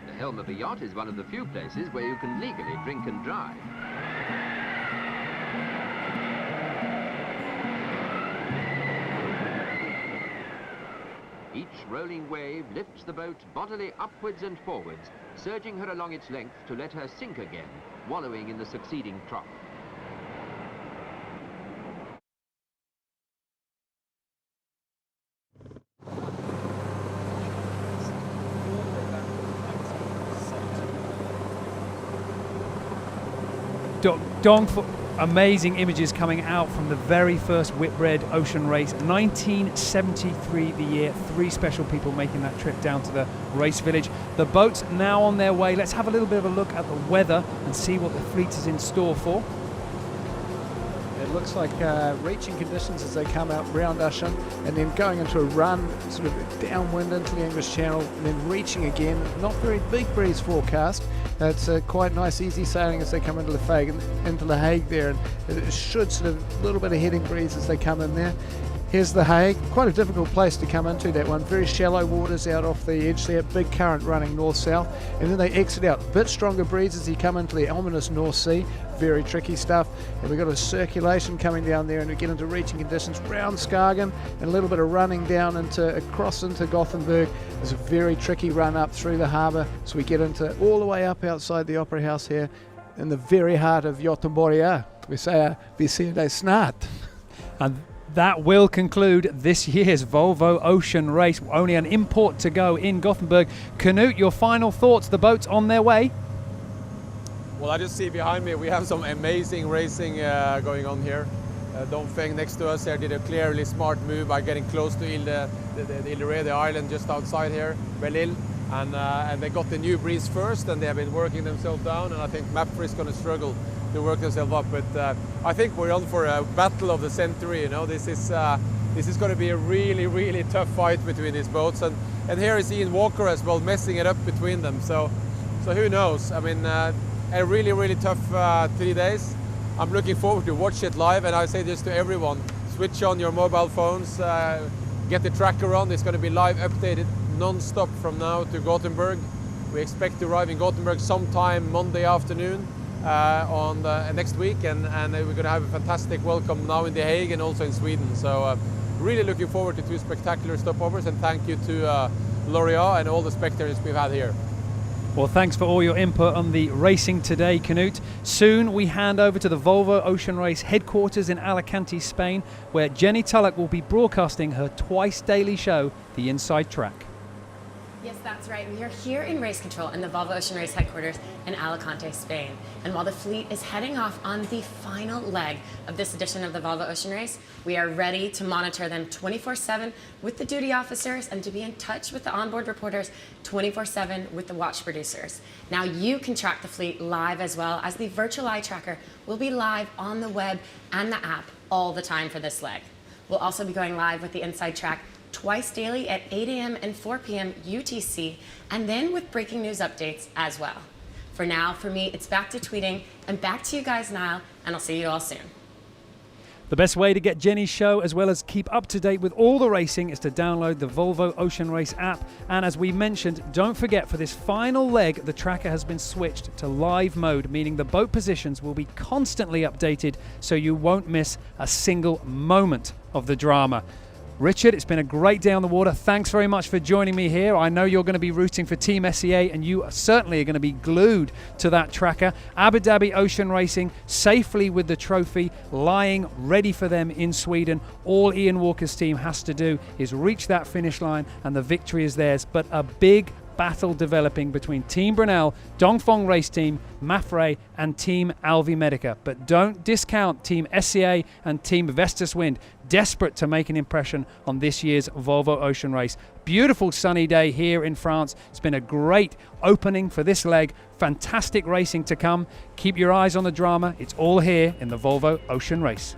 The helm of a yacht is one of the few places where you can legally drink and drive. Each rolling wave lifts the boat bodily upwards and forwards, surging her along its length to let her sink again, wallowing in the succeeding trough. Dong, for amazing images coming out from the very first Whitbread Ocean Race, 1973 the year, 3 special people making that trip down to the race village. The boat's now on their way. Let's have a little bit of a look at the weather and see what the fleet is in store for. It looks like reaching conditions as they come out round Ushant and then going into a run sort of downwind into the English Channel and then reaching again. Not very big breeze forecast. It's quite nice easy sailing as they come into the Hague there, and it should sort of a little bit of heading breeze as they come in there. Here's the Hague, quite a difficult place to come into, that one. Very shallow waters out off the edge there, big current running north-south, and then they exit out. A bit stronger breezes as you come into the ominous North Sea, very tricky stuff. And we've got a circulation coming down there, and we get into reaching conditions round Skagen, and a little bit of running down across into Gothenburg. There's a very tricky run up through the harbour, so we get into all the way up outside the Opera House here, in the very heart of Gothenburg. We say, vi ser dig snart. And that will conclude this year's Volvo Ocean Race. Only an import to go in Gothenburg. Knut, your final thoughts? The boat's on their way. Well, I just see behind me we have some amazing racing going on here. Dongfeng next to us here did a clearly smart move by getting close to Ile Ré, the island just outside here, Belle-Île. And they got the new breeze first, and they have been working themselves down, and I think Mapfre is going to struggle to work themselves up, but I think we're on for a battle of the century. You know, this is going to be a really tough fight between these boats, and here is Ian Walker as well, messing it up between them. So who knows? I mean, a really tough 3 days. I'm looking forward to watch it live, and I say this to everyone: switch on your mobile phones, get the tracker on. It's going to be live updated non-stop from now to Gothenburg. We expect to arrive in Gothenburg sometime Monday afternoon on next week, and we're going to have a fantastic welcome now in The Hague and also in Sweden. So really looking forward to 2 spectacular stopovers, and thank you to Lorient and all the spectators we've had here. Well, thanks for all your input on the racing today, Knut. Soon we hand over to the Volvo Ocean Race headquarters in Alicante, Spain, where Jenny Tulloch will be broadcasting her twice daily show, The Inside Track. Yes, that's right. We are here in race control in the Volvo Ocean Race headquarters in Alicante, Spain. And while the fleet is heading off on the final leg of this edition of the Volvo Ocean Race, we are ready to monitor them 24/7 with the duty officers and to be in touch with the onboard reporters 24/7 with the watch producers. Now you can track the fleet live as well, as the virtual eye tracker will be live on the web and the app all the time for this leg. We'll also be going live with the inside track twice daily at 8 a.m. and 4 p.m. UTC, and then with breaking news updates as well. For now, for me, it's back to tweeting and back to you guys, Niall, and I'll see you all soon. The best way to get Jenny's show as well as keep up to date with all the racing is to download the Volvo Ocean Race app. And as we mentioned, don't forget for this final leg, the tracker has been switched to live mode, meaning the boat positions will be constantly updated so you won't miss a single moment of the drama. Richard, it's been a great day on the water. Thanks very much for joining me here. I know you're going to be rooting for Team SEA, and you certainly are going to be glued to that tracker. Abu Dhabi Ocean Racing safely with the trophy, lying ready for them in Sweden. All Ian Walker's team has to do is reach that finish line, and the victory is theirs. But a big battle developing between Team Brunel, Dongfeng Race Team, Mafre and Team Alvi Medica. But don't discount Team SEA and Team Vestas Wind, desperate to make an impression on this year's Volvo Ocean Race. Beautiful sunny day here in France. It's been a great opening for this leg. Fantastic racing to come. Keep your eyes on the drama. It's all here in the Volvo Ocean Race.